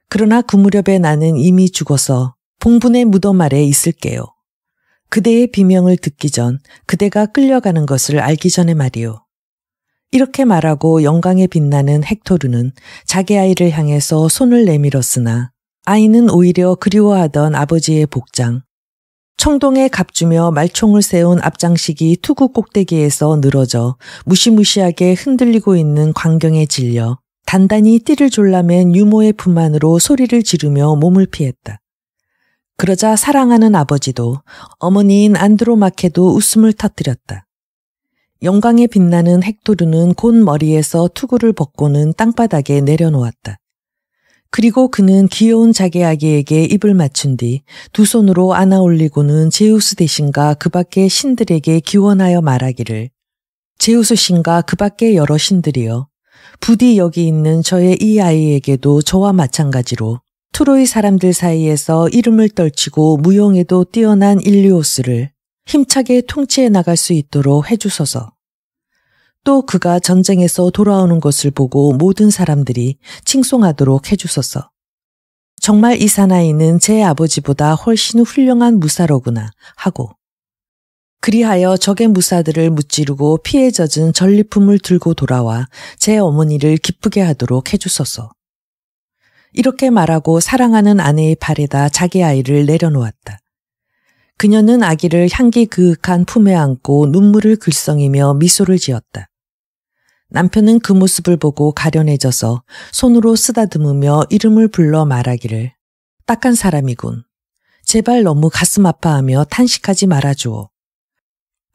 그러나 그 무렵에 나는 이미 죽어서 봉분의 무덤 아래 있을게요. 그대의 비명을 듣기 전 그대가 끌려가는 것을 알기 전에 말이오. 이렇게 말하고 영광에 빛나는 헥토르는 자기 아이를 향해서 손을 내밀었으나 아이는 오히려 그리워하던 아버지의 복장, 청동에 값주며 말총을 세운 앞장식이 투구 꼭대기에서 늘어져 무시무시하게 흔들리고 있는 광경에 질려 단단히 띠를 졸라맨 유모의 품 안으로 소리를 지르며 몸을 피했다. 그러자 사랑하는 아버지도 어머니인 안드로마케도 웃음을 터뜨렸다. 영광에 빛나는 헥토르는 곧 머리에서 투구를 벗고는 땅바닥에 내려놓았다. 그리고 그는 귀여운 자기 아기에게 입을 맞춘 뒤 두 손으로 안아 올리고는 제우스 대신과 그 밖의 신들에게 기원하여 말하기를 제우스 신과 그 밖의 여러 신들이여 부디 여기 있는 저의 이 아이에게도 저와 마찬가지로 트로이 사람들 사이에서 이름을 떨치고 무용에도 뛰어난 일리오스를 힘차게 통치해 나갈 수 있도록 해주소서. 또 그가 전쟁에서 돌아오는 것을 보고 모든 사람들이 칭송하도록 해주소서. 정말 이 사나이는 제 아버지보다 훨씬 훌륭한 무사로구나 하고 그리하여 적의 무사들을 무찌르고 피에 젖은 전리품을 들고 돌아와 제 어머니를 기쁘게 하도록 해주소서. 이렇게 말하고 사랑하는 아내의 발에다 자기 아이를 내려놓았다. 그녀는 아기를 향기 그윽한 품에 안고 눈물을 글썽이며 미소를 지었다. 남편은 그 모습을 보고 가련해져서 손으로 쓰다듬으며 이름을 불러 말하기를 딱한 사람이군. 제발 너무 가슴 아파하며 탄식하지 말아주오.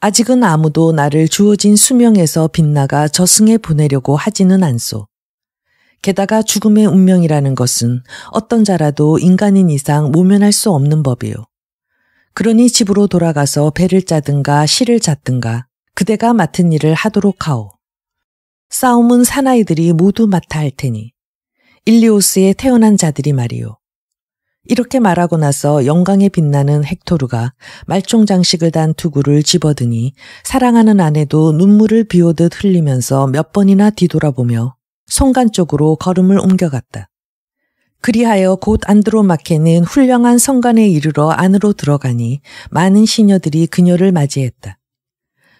아직은 아무도 나를 주어진 수명에서 빗나가 저승에 보내려고 하지는 않소. 게다가 죽음의 운명이라는 것은 어떤 자라도 인간인 이상 모면할 수 없는 법이요. 그러니 집으로 돌아가서 배를 짜든가 실을 잣든가 그대가 맡은 일을 하도록 하오. 싸움은 사나이들이 모두 맡아 할 테니 일리오스에 태어난 자들이 말이요. 이렇게 말하고 나서 영광에 빛나는 헥토르가 말총장식을 단 투구를 집어드니 사랑하는 아내도 눈물을 비오듯 흘리면서 몇 번이나 뒤돌아보며 성간 쪽으로 걸음을 옮겨갔다. 그리하여 곧 안드로마케는 훌륭한 성간에 이르러 안으로 들어가니 많은 시녀들이 그녀를 맞이했다.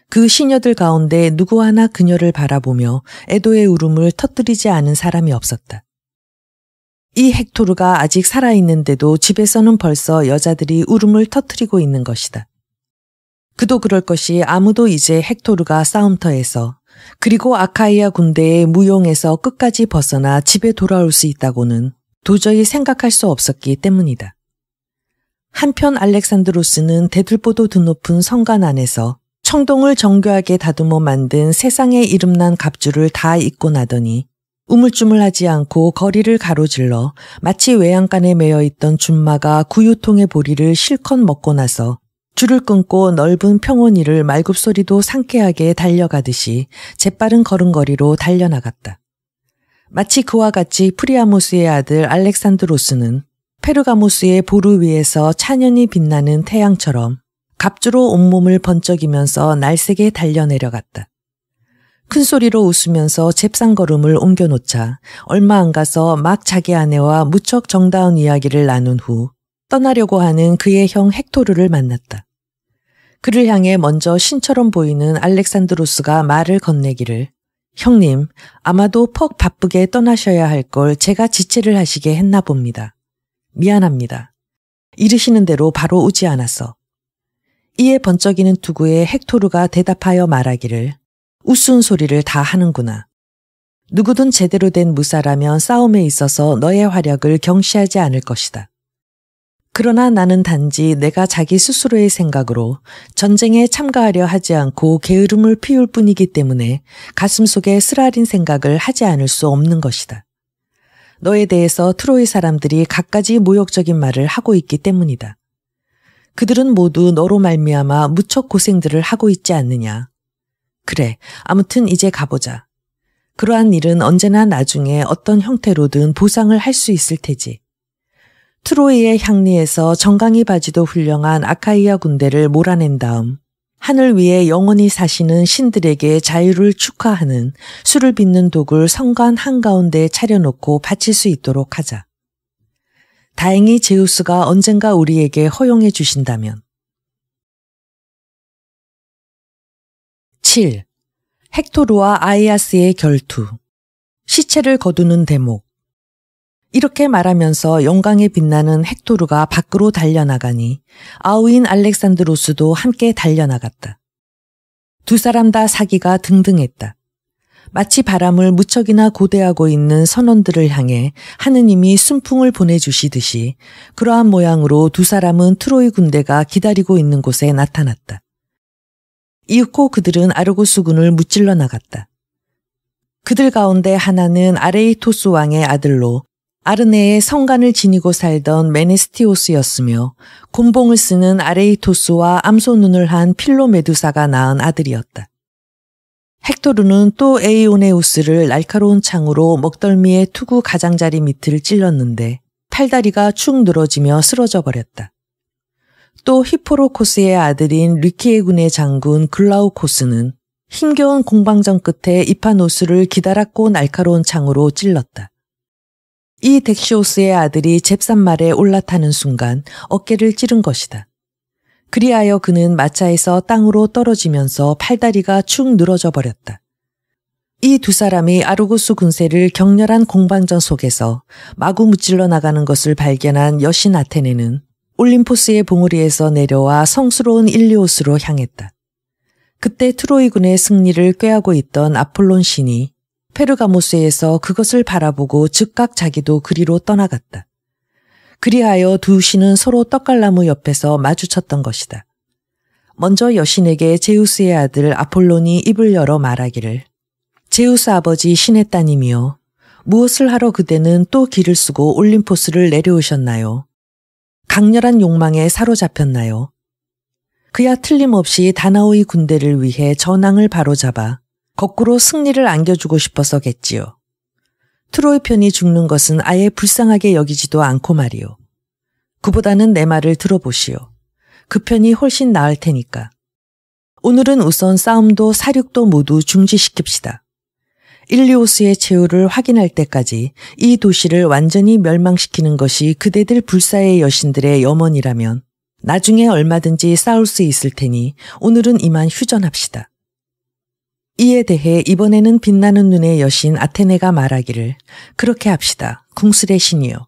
그 시녀들 가운데 누구 하나 그녀를 바라보며 애도의 울음을 터뜨리지 않은 사람이 없었다. 이 헥토르가 아직 살아있는데도 집에서는 벌써 여자들이 울음을 터뜨리고 있는 것이다. 그도 그럴 것이 아무도 이제 헥토르가 싸움터에서 그리고 아카이아 군대의 무용에서 끝까지 벗어나 집에 돌아올 수 있다고는 도저히 생각할 수 없었기 때문이다. 한편 알렉산드로스는 대들보도 드높은 성간 안에서 청동을 정교하게 다듬어 만든 세상에 이름난 갑주를 다 입고 나더니 우물쭈물하지 않고 거리를 가로질러 마치 외양간에 매여있던 줌마가 구유통의 보리를 실컷 먹고 나서 줄을 끊고 넓은 평원이를 말굽소리도 상쾌하게 달려가듯이 재빠른 걸음걸이로 달려나갔다. 마치 그와 같이 프리아모스의 아들 알렉산드로스는 페르가모스의 보루 위에서 찬연히 빛나는 태양처럼 갑주로 온몸을 번쩍이면서 날쌔게 달려내려갔다. 큰 소리로 웃으면서 잽상걸음을 옮겨놓자 얼마 안 가서 막 자기 아내와 무척 정다운 이야기를 나눈 후 떠나려고 하는 그의 형 헥토르를 만났다. 그를 향해 먼저 신처럼 보이는 알렉산드로스가 말을 건네기를 형님, 아마도 퍽 바쁘게 떠나셔야 할 걸 제가 지체를 하시게 했나 봅니다. 미안합니다. 이르시는 대로 바로 오지 않았어. 이에 번쩍이는 투구에 헥토르가 대답하여 말하기를 우스운 소리를 다 하는구나. 누구든 제대로 된 무사라면 싸움에 있어서 너의 활약을 경시하지 않을 것이다. 그러나 나는 단지 내가 자기 스스로의 생각으로 전쟁에 참가하려 하지 않고 게으름을 피울 뿐이기 때문에 가슴속에 쓰라린 생각을 하지 않을 수 없는 것이다. 너에 대해서 트로이 사람들이 갖가지 모욕적인 말을 하고 있기 때문이다. 그들은 모두 너로 말미암아 무척 고생들을 하고 있지 않느냐. 그래, 아무튼 이제 가보자. 그러한 일은 언제나 나중에 어떤 형태로든 보상을 할 수 있을 테지. 트로이의 향리에서 정강이 바지도 훌륭한 아카이아 군대를 몰아낸 다음 하늘 위에 영원히 사시는 신들에게 자유를 축하하는 술을 빚는 독을 성관 한가운데에 차려놓고 바칠 수 있도록 하자. 다행히 제우스가 언젠가 우리에게 허용해 주신다면. 7. 헥토르와 아이아스의 결투. 시체를 거두는 대목. 이렇게 말하면서 영광에 빛나는 헥토르가 밖으로 달려나가니 아우인 알렉산드로스도 함께 달려나갔다. 두 사람 다 사기가 등등했다. 마치 바람을 무척이나 고대하고 있는 선원들을 향해 하느님이 순풍을 보내주시듯이 그러한 모양으로 두 사람은 트로이 군대가 기다리고 있는 곳에 나타났다. 이윽고 그들은 아르고스군을 무찔러 나갔다. 그들 가운데 하나는 아레이토스 왕의 아들로 아르네의 성간을 지니고 살던 메네스티오스였으며 곤봉을 쓰는 아레이토스와 암소눈을 한 필로메두사가 낳은 아들이었다. 헥토르는 또 에이오네우스를 날카로운 창으로 먹덜미의 투구 가장자리 밑을 찔렀는데 팔다리가 축 늘어지며 쓰러져 버렸다. 또 히포로코스의 아들인 류키에군의 장군 글라우코스는 힘겨운 공방전 끝에 이파노스를 기다랗고 날카로운 창으로 찔렀다. 이 덱시오스의 아들이 잽산말에 올라타는 순간 어깨를 찌른 것이다. 그리하여 그는 마차에서 땅으로 떨어지면서 팔다리가 축 늘어져 버렸다. 이 두 사람이 아르고스 군세를 격렬한 공방전 속에서 마구 무찔러 나가는 것을 발견한 여신 아테네는 올림포스의 봉우리에서 내려와 성스러운 일리오스로 향했다. 그때 트로이군의 승리를 꾀하고 있던 아폴론 신이 페르가모스에서 그것을 바라보고 즉각 자기도 그리로 떠나갔다. 그리하여 두 신은 서로 떡갈나무 옆에서 마주쳤던 것이다. 먼저 여신에게 제우스의 아들 아폴론이 입을 열어 말하기를 제우스 아버지 신의 따님이여 무엇을 하러 그대는 또 길을 쓰고 올림포스를 내려오셨나요? 강렬한 욕망에 사로잡혔나요? 그야 틀림없이 다나오이 군대를 위해 전황을 바로잡아 거꾸로 승리를 안겨주고 싶어서겠지요. 트로이 편이 죽는 것은 아예 불쌍하게 여기지도 않고 말이요. 그보다는 내 말을 들어보시오. 그 편이 훨씬 나을 테니까. 오늘은 우선 싸움도 사륙도 모두 중지시킵시다. 일리오스의 최후를 확인할 때까지 이 도시를 완전히 멸망시키는 것이 그대들 불사의 여신들의 염원이라면 나중에 얼마든지 싸울 수 있을 테니 오늘은 이만 휴전합시다. 이에 대해 이번에는 빛나는 눈의 여신 아테네가 말하기를 그렇게 합시다. 궁술의 신이여.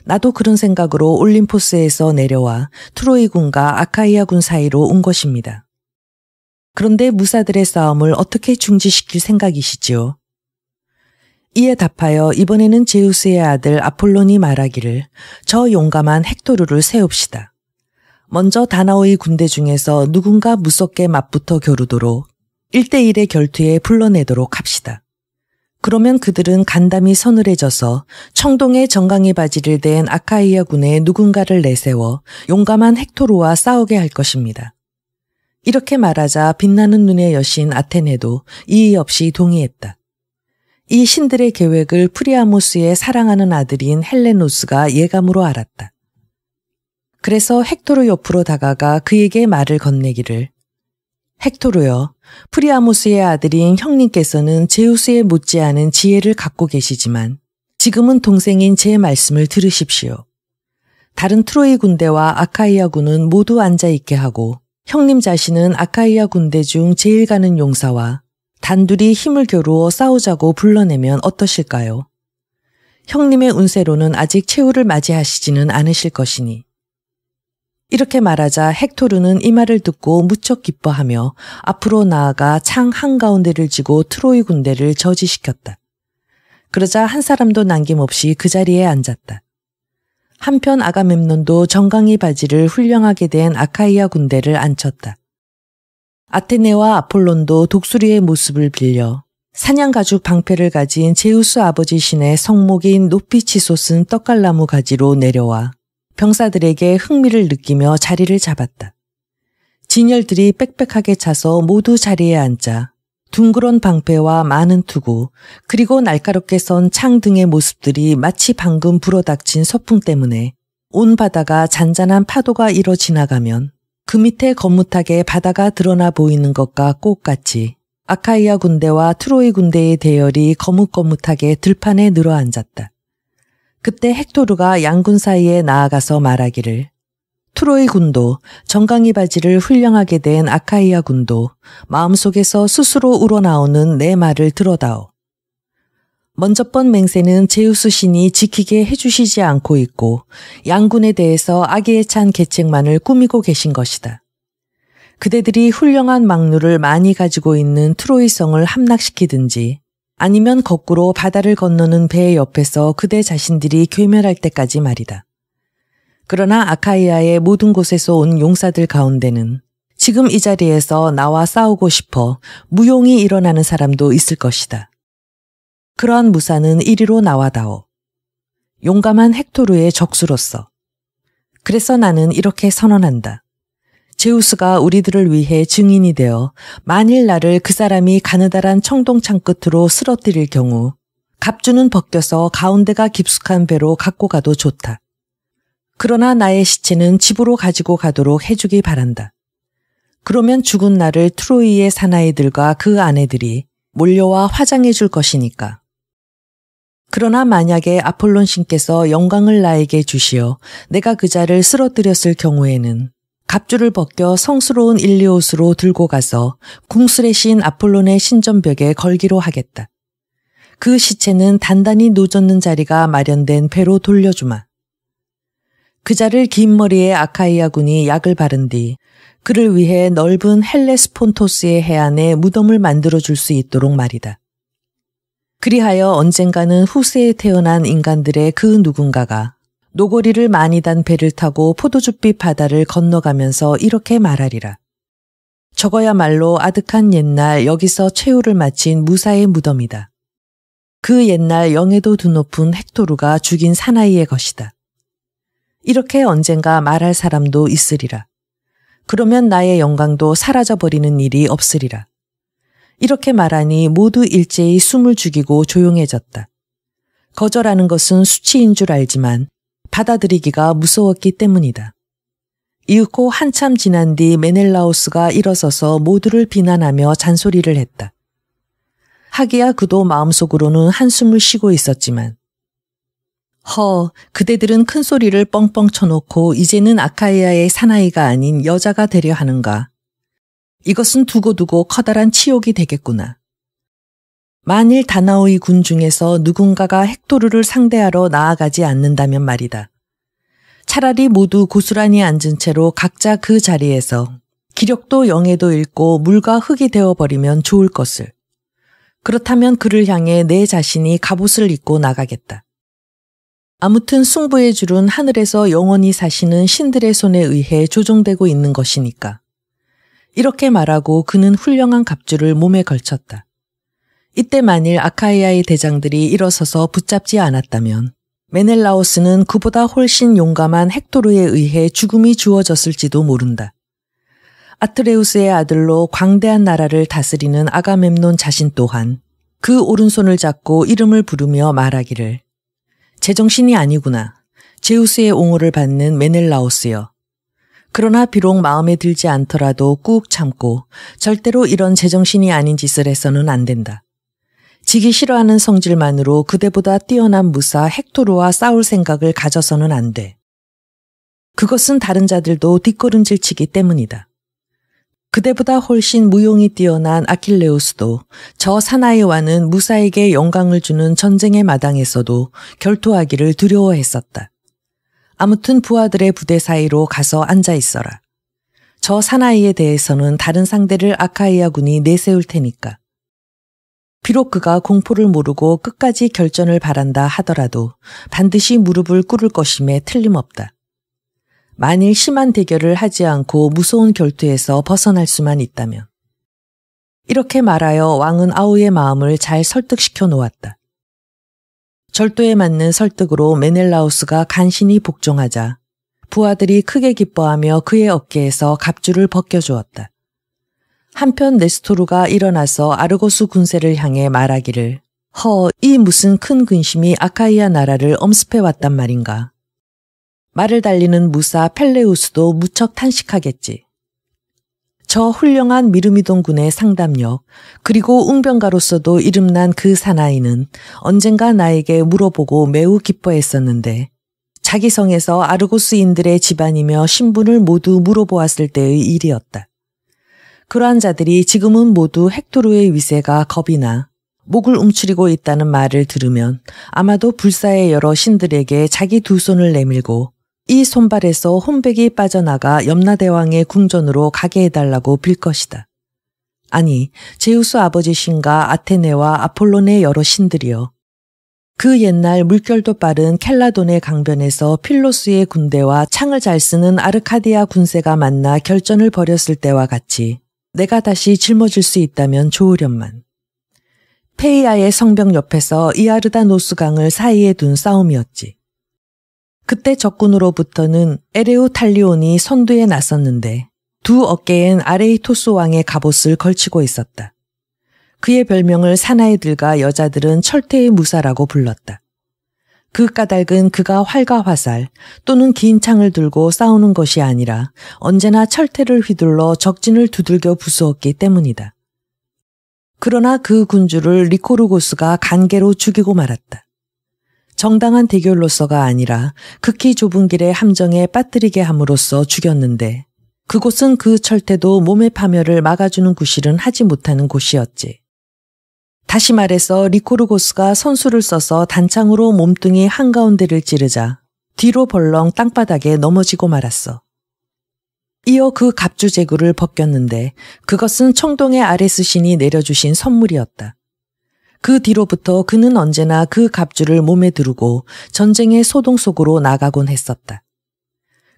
나도 그런 생각으로 올림포스에서 내려와 트로이군과 아카이아군 사이로 온 것입니다. 그런데 무사들의 싸움을 어떻게 중지시킬 생각이시지요? 이에 답하여 이번에는 제우스의 아들 아폴론이 말하기를 저 용감한 헥토르를 세웁시다. 먼저 다나오이 군대 중에서 누군가 무섭게 맞붙어 겨루도록 1대1의 결투에 불러내도록 합시다. 그러면 그들은 간담이 서늘해져서 청동에 정강이 바지를 댄 아카이아 군의 누군가를 내세워 용감한 헥토르와 싸우게 할 것입니다. 이렇게 말하자 빛나는 눈의 여신 아테네도 이의 없이 동의했다. 이 신들의 계획을 프리아모스의 사랑하는 아들인 헬레노스가 예감으로 알았다. 그래서 헥토르 옆으로 다가가 그에게 말을 건네기를 헥토르여, 프리아모스의 아들인 형님께서는 제우스에 못지않은 지혜를 갖고 계시지만 지금은 동생인 제 말씀을 들으십시오. 다른 트로이 군대와 아카이아 군은 모두 앉아있게 하고 형님 자신은 아카이아 군대 중 제일 가는 용사와 단둘이 힘을 겨루어 싸우자고 불러내면 어떠실까요? 형님의 운세로는 아직 최후를 맞이하시지는 않으실 것이니. 이렇게 말하자 헥토르는 이 말을 듣고 무척 기뻐하며 앞으로 나아가 창 한가운데를 쥐고 트로이 군대를 저지시켰다. 그러자 한 사람도 남김없이 그 자리에 앉았다. 한편 아가멤논도 정강이 바지를 훌륭하게 된 아카이아 군대를 앉혔다. 아테네와 아폴론도 독수리의 모습을 빌려 사냥가죽 방패를 가진 제우스 아버지 신의 성목인 높이 치솟은 떡갈나무 가지로 내려와 병사들에게 흥미를 느끼며 자리를 잡았다. 진열들이 빽빽하게 차서 모두 자리에 앉자 둥그런 방패와 많은 투구 그리고 날카롭게 선 창 등의 모습들이 마치 방금 불어닥친 서풍 때문에 온 바다가 잔잔한 파도가 일어 지나가면 그 밑에 거뭇하게 바다가 드러나 보이는 것과 똑같이 아카이아 군대와 트로이 군대의 대열이 거뭇거뭇하게 들판에 늘어앉았다. 그때 헥토르가 양군 사이에 나아가서 말하기를 트로이 군도 정강이 바지를 훌륭하게 된 아카이아 군도 마음속에서 스스로 우러나오는 내 말을 들어다오. 먼저 번 맹세는 제우스 신이 지키게 해주시지 않고 있고 양군에 대해서 악의에 찬 계책만을 꾸미고 계신 것이다. 그대들이 훌륭한 막루를 많이 가지고 있는 트로이 성을 함락시키든지 아니면 거꾸로 바다를 건너는 배 옆에서 그대 자신들이 괴멸할 때까지 말이다. 그러나 아카이아의 모든 곳에서 온 용사들 가운데는 지금 이 자리에서 나와 싸우고 싶어 무용이 일어나는 사람도 있을 것이다. 그러한 무사는 이리로 나와다오. 용감한 헥토르의 적수로서. 그래서 나는 이렇게 선언한다. 제우스가 우리들을 위해 증인이 되어 만일 나를 그 사람이 가느다란 청동창 끝으로 쓰러뜨릴 경우 갑주는 벗겨서 가운데가 깊숙한 배로 갖고 가도 좋다. 그러나 나의 시체는 집으로 가지고 가도록 해주기 바란다. 그러면 죽은 나를 트로이의 사나이들과 그 아내들이 몰려와 화장해 줄 것이니까. 그러나 만약에 아폴론 신께서 영광을 나에게 주시어 내가 그자를 쓰러뜨렸을 경우에는 갑주를 벗겨 성스러운 일리옷으로 들고 가서 궁술의 신 아폴론의 신전벽에 걸기로 하겠다. 그 시체는 단단히 노젓는 자리가 마련된 배로 돌려주마. 그자를 긴 머리에 아카이아 군이 약을 바른 뒤 그를 위해 넓은 헬레스폰토스의 해안에 무덤을 만들어줄 수 있도록 말이다. 그리하여 언젠가는 후세에 태어난 인간들의 그 누군가가 노고리를 많이 단 배를 타고 포도주빛 바다를 건너가면서 이렇게 말하리라. 저거야말로 아득한 옛날 여기서 최후를 마친 무사의 무덤이다. 그 옛날 영에도 드높은 헥토르가 죽인 사나이의 것이다. 이렇게 언젠가 말할 사람도 있으리라. 그러면 나의 영광도 사라져버리는 일이 없으리라. 이렇게 말하니 모두 일제히 숨을 죽이고 조용해졌다. 거절하는 것은 수치인 줄 알지만 받아들이기가 무서웠기 때문이다. 이윽고 한참 지난 뒤 메넬라오스가 일어서서 모두를 비난하며 잔소리를 했다. 하기야 그도 마음속으로는 한숨을 쉬고 있었지만 그대들은 큰 소리를 뻥뻥 쳐놓고 이제는 아카이아의 사나이가 아닌 여자가 되려 하는가. 이것은 두고두고 커다란 치욕이 되겠구나. 만일 다나오이 군 중에서 누군가가 헥토르를 상대하러 나아가지 않는다면 말이다. 차라리 모두 고스란히 앉은 채로 각자 그 자리에서 기력도 영에도 잃고 물과 흙이 되어버리면 좋을 것을. 그렇다면 그를 향해 내 자신이 갑옷을 입고 나가겠다. 아무튼 승부의 줄은 하늘에서 영원히 사시는 신들의 손에 의해 조종되고 있는 것이니까. 이렇게 말하고 그는 훌륭한 갑주를 몸에 걸쳤다. 이때 만일 아카이아의 대장들이 일어서서 붙잡지 않았다면 메넬라오스는 그보다 훨씬 용감한 헥토르에 의해 죽음이 주어졌을지도 모른다. 아트레우스의 아들로 광대한 나라를 다스리는 아가멤논 자신 또한 그 오른손을 잡고 이름을 부르며 말하기를 제정신이 아니구나. 제우스의 옹호를 받는 메넬라오스여. 그러나 비록 마음에 들지 않더라도 꾹 참고 절대로 이런 제정신이 아닌 짓을 해서는 안 된다. 지기 싫어하는 성질만으로 그대보다 뛰어난 무사 헥토르와 싸울 생각을 가져서는 안 돼. 그것은 다른 자들도 뒷걸음질 치기 때문이다. 그대보다 훨씬 무용이 뛰어난 아킬레우스도 저 사나이와는 무사에게 영광을 주는 전쟁의 마당에서도 결투하기를 두려워했었다. 아무튼 부하들의 부대 사이로 가서 앉아 있어라. 저 사나이에 대해서는 다른 상대를 아카이아 군이 내세울 테니까. 비록 그가 공포를 모르고 끝까지 결전을 바란다 하더라도 반드시 무릎을 꿇을 것임에 틀림없다. 만일 심한 대결을 하지 않고 무서운 결투에서 벗어날 수만 있다면. 이렇게 말하여 왕은 아우의 마음을 잘 설득시켜 놓았다. 절도에 맞는 설득으로 메넬라우스가 간신히 복종하자 부하들이 크게 기뻐하며 그의 어깨에서 갑주를 벗겨주었다. 한편 네스토르가 일어나서 아르고스 군세를 향해 말하기를 이 무슨 큰 근심이 아카이아 나라를 엄습해왔단 말인가. 말을 달리는 무사 펠레우스도 무척 탄식하겠지. 저 훌륭한 미르미돈 군의 상담력 그리고 웅변가로서도 이름난 그 사나이는 언젠가 나에게 물어보고 매우 기뻐했었는데 자기 성에서 아르고스인들의 집안이며 신분을 모두 물어보았을 때의 일이었다. 그러한 자들이 지금은 모두 헥토르의 위세가 겁이 나 목을 움츠리고 있다는 말을 들으면 아마도 불사의 여러 신들에게 자기 두 손을 내밀고 이 손발에서 혼백이 빠져나가 염라대왕의 궁전으로 가게 해달라고 빌 것이다. 아니, 제우스 아버지 신과 아테네와 아폴론의 여러 신들이요. 그 옛날 물결도 빠른 켈라돈의 강변에서 필로스의 군대와 창을 잘 쓰는 아르카디아 군세가 만나 결전을 벌였을 때와 같이 내가 다시 짊어질 수 있다면 좋으련만. 페이아의 성벽 옆에서 이아르다노스 강을 사이에 둔 싸움이었지. 그때 적군으로부터는 에레우탈리온이 선두에 나섰는데 두 어깨엔 아레이토스 왕의 갑옷을 걸치고 있었다. 그의 별명을 사나이들과 여자들은 철퇴의 무사라고 불렀다. 그 까닭은 그가 활과 화살 또는 긴 창을 들고 싸우는 것이 아니라 언제나 철퇴를 휘둘러 적진을 두들겨 부수었기 때문이다. 그러나 그 군주를 리코르고스가 간계로 죽이고 말았다. 정당한 대결로서가 아니라 극히 좁은 길의 함정에 빠뜨리게 함으로써 죽였는데 그곳은 그 철퇴도 몸의 파멸을 막아주는 구실은 하지 못하는 곳이었지. 다시 말해서 리코르고스가 선수를 써서 단창으로 몸뚱이 한가운데를 찌르자 뒤로 벌렁 땅바닥에 넘어지고 말았어. 이어 그 갑주제구를 벗겼는데 그것은 청동의 아레스 신이 내려주신 선물이었다. 그 뒤로부터 그는 언제나 그 갑주를 몸에 두르고 전쟁의 소동 속으로 나가곤 했었다.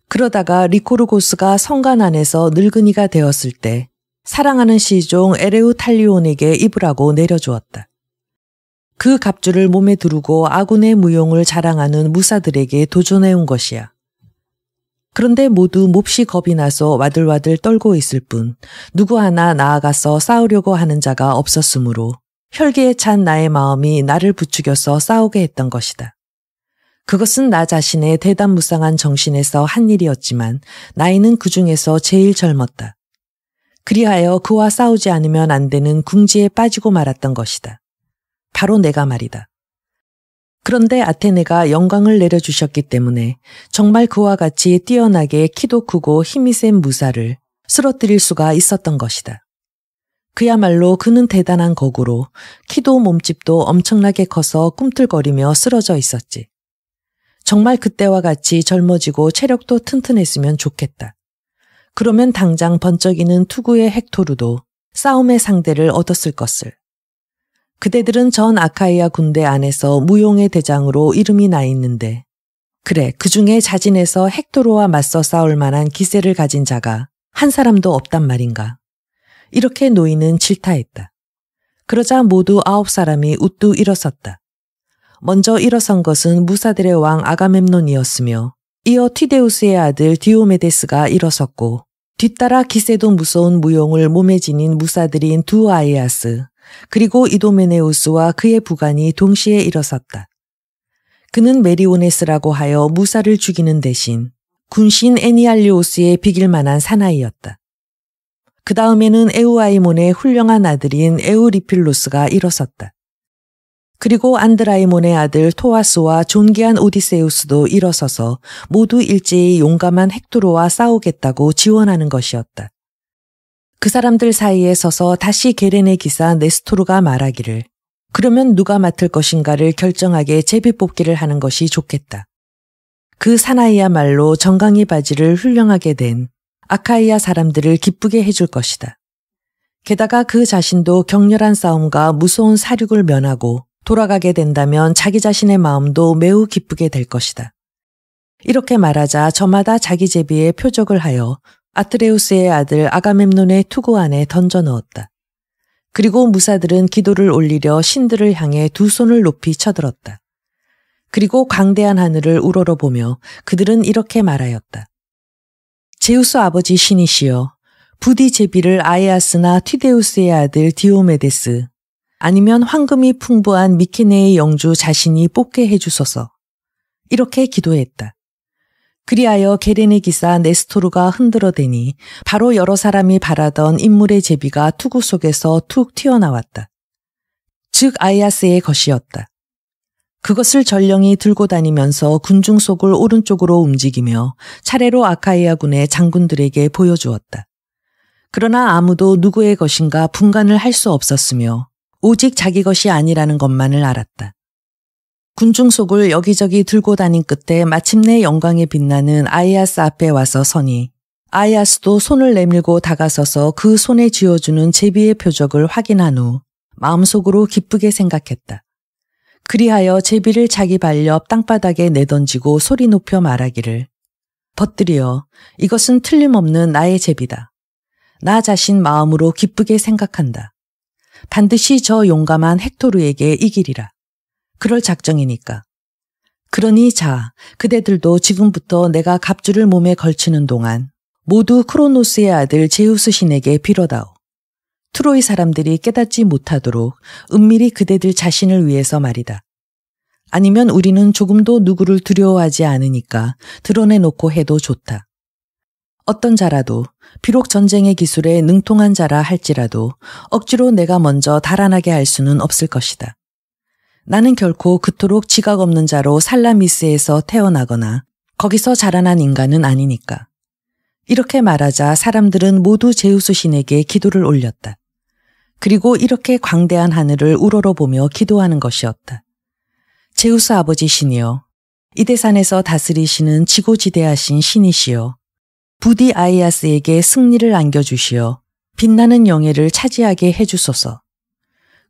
그러다가 리코르고스가 성간 안에서 늙은이가 되었을 때 사랑하는 시종 에레우탈리온에게 입으라고 내려주었다. 그 갑주를 몸에 두르고 아군의 무용을 자랑하는 무사들에게 도전해온 것이야. 그런데 모두 몹시 겁이 나서 와들와들 떨고 있을 뿐 누구 하나 나아가서 싸우려고 하는 자가 없었으므로 혈기에 찬 나의 마음이 나를 부추겨서 싸우게 했던 것이다. 그것은 나 자신의 대담무쌍한 정신에서 한 일이었지만 나이는 그 중에서 제일 젊었다. 그리하여 그와 싸우지 않으면 안 되는 궁지에 빠지고 말았던 것이다. 바로 내가 말이다. 그런데 아테네가 영광을 내려주셨기 때문에 정말 그와 같이 뛰어나게 키도 크고 힘이 센 무사를 쓰러뜨릴 수가 있었던 것이다. 그야말로 그는 대단한 거구로 키도 몸집도 엄청나게 커서 꿈틀거리며 쓰러져 있었지. 정말 그때와 같이 젊어지고 체력도 튼튼했으면 좋겠다. 그러면 당장 번쩍이는 투구의 헥토르도 싸움의 상대를 얻었을 것을. 그대들은 전 아카이아 군대 안에서 무용의 대장으로 이름이 나 있는데 그래 그 중에 자진해서 헥토르와 맞서 싸울 만한 기세를 가진 자가 한 사람도 없단 말인가. 이렇게 노인은 질타했다. 그러자 모두 9사람이 우뚝 일어섰다. 먼저 일어선 것은 무사들의 왕 아가멤논이었으며 이어 티데우스의 아들 디오메데스가 일어섰고 뒤따라 기세도 무서운 무용을 몸에 지닌 무사들인 두 아이아스 그리고 이도메네우스와 그의 부관이 동시에 일어섰다. 그는 메리오네스라고 하여 무사를 죽이는 대신 군신 에니알리오스에 비길 만한 사나이였다. 그 다음에는 에우아이몬의 훌륭한 아들인 에우리필로스가 일어섰다. 그리고 안드라이몬의 아들 토아스와 존귀한 오디세우스도 일어서서 모두 일제히 용감한 헥토르와 싸우겠다고 지원하는 것이었다. 그 사람들 사이에 서서 다시 게렌의 기사 네스토르가 말하기를 그러면 누가 맡을 것인가를 결정하게 제비뽑기를 하는 것이 좋겠다. 그 사나이야말로 정강이 바지를 훌륭하게 된 아카이아 사람들을 기쁘게 해줄 것이다. 게다가 그 자신도 격렬한 싸움과 무서운 사륙을 면하고 돌아가게 된다면 자기 자신의 마음도 매우 기쁘게 될 것이다. 이렇게 말하자 저마다 자기 제비에 표적을 하여 아트레우스의 아들 아가멤논의 투구 안에 던져 넣었다. 그리고 무사들은 기도를 올리려 신들을 향해 두 손을 높이 쳐들었다. 그리고 광대한 하늘을 우러러보며 그들은 이렇게 말하였다. 제우스 아버지 신이시여, 부디 제비를 아에아스나 티데우스의 아들 디오메데스 아니면 황금이 풍부한 미케네의 영주 자신이 뽑게 해주소서. 이렇게 기도했다. 그리하여 게렌의 기사 네스토르가 흔들어대니 바로 여러 사람이 바라던 인물의 제비가 투구 속에서 툭 튀어나왔다. 즉 아이아스의 것이었다. 그것을 전령이 들고 다니면서 군중 속을 오른쪽으로 움직이며 차례로 아카이아군의 장군들에게 보여주었다. 그러나 아무도 누구의 것인가 분간을 할 수 없었으며 오직 자기 것이 아니라는 것만을 알았다. 군중 속을 여기저기 들고 다닌 끝에 마침내 영광에 빛나는 아이아스 앞에 와서 서니 아이아스도 손을 내밀고 다가서서 그 손에 쥐어주는 제비의 표적을 확인한 후 마음속으로 기쁘게 생각했다. 그리하여 제비를 자기 발 옆 땅바닥에 내던지고 소리 높여 말하기를, 벗들이여, 이것은 틀림없는 나의 제비다. 나 자신 마음으로 기쁘게 생각한다. 반드시 저 용감한 헥토르에게 이기리라. 그럴 작정이니까. 그러니 자, 그대들도 지금부터 내가 갑주를 몸에 걸치는 동안 모두 크로노스의 아들 제우스 신에게 빌어다오. 트로이 사람들이 깨닫지 못하도록 은밀히 그대들 자신을 위해서 말이다. 아니면 우리는 조금도 누구를 두려워하지 않으니까 드러내놓고 해도 좋다. 어떤 자라도 비록 전쟁의 기술에 능통한 자라 할지라도 억지로 내가 먼저 달아나게 할 수는 없을 것이다. 나는 결코 그토록 지각 없는 자로 살라미스에서 태어나거나 거기서 자라난 인간은 아니니까. 이렇게 말하자 사람들은 모두 제우스 신에게 기도를 올렸다. 그리고 이렇게 광대한 하늘을 우러러보며 기도하는 것이었다. 제우스 아버지 신이여, 이대산에서 다스리시는 지고지대하신 신이시여, 부디 아이아스에게 승리를 안겨주시어 빛나는 영예를 차지하게 해주소서.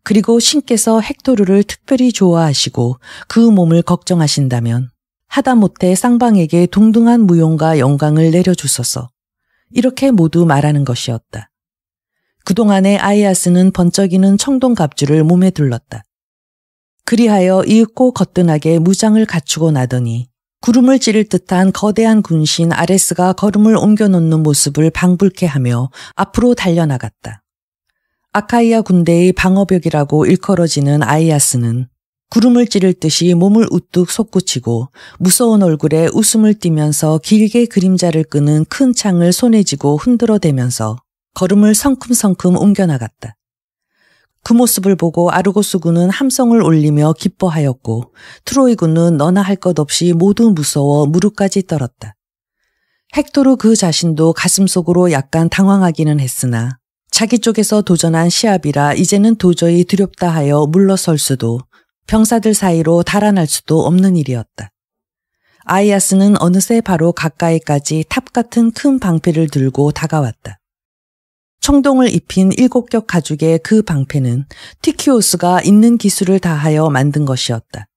그리고 신께서 헥토르를 특별히 좋아하시고 그 몸을 걱정하신다면 하다못해 쌍방에게 동등한 무용과 영광을 내려주소서. 이렇게 모두 말하는 것이었다. 그동안에 아이아스는 번쩍이는 청동갑주를 몸에 둘렀다. 그리하여 이윽고 거뜬하게 무장을 갖추고 나더니 구름을 찌를 듯한 거대한 군신 아레스가 걸음을 옮겨놓는 모습을 방불케 하며 앞으로 달려나갔다. 아카이아 군대의 방어벽이라고 일컬어지는 아이아스는 구름을 찌를 듯이 몸을 우뚝 솟구치고 무서운 얼굴에 웃음을 띠면서 길게 그림자를 끄는 큰 창을 손에 쥐고 흔들어대면서 걸음을 성큼성큼 옮겨나갔다. 그 모습을 보고 아르고스 군은 함성을 올리며 기뻐하였고 트로이 군은 너나 할 것 없이 모두 무서워 무릎까지 떨었다. 헥토르 그 자신도 가슴속으로 약간 당황하기는 했으나 자기 쪽에서 도전한 시합이라 이제는 도저히 두렵다 하여 물러설 수도 병사들 사이로 달아날 수도 없는 일이었다. 아이아스는 어느새 바로 가까이까지 탑 같은 큰 방패를 들고 다가왔다. 청동을 입힌 7겹 가죽의 그 방패는 티키오스가 있는 기술을 다하여 만든 것이었다.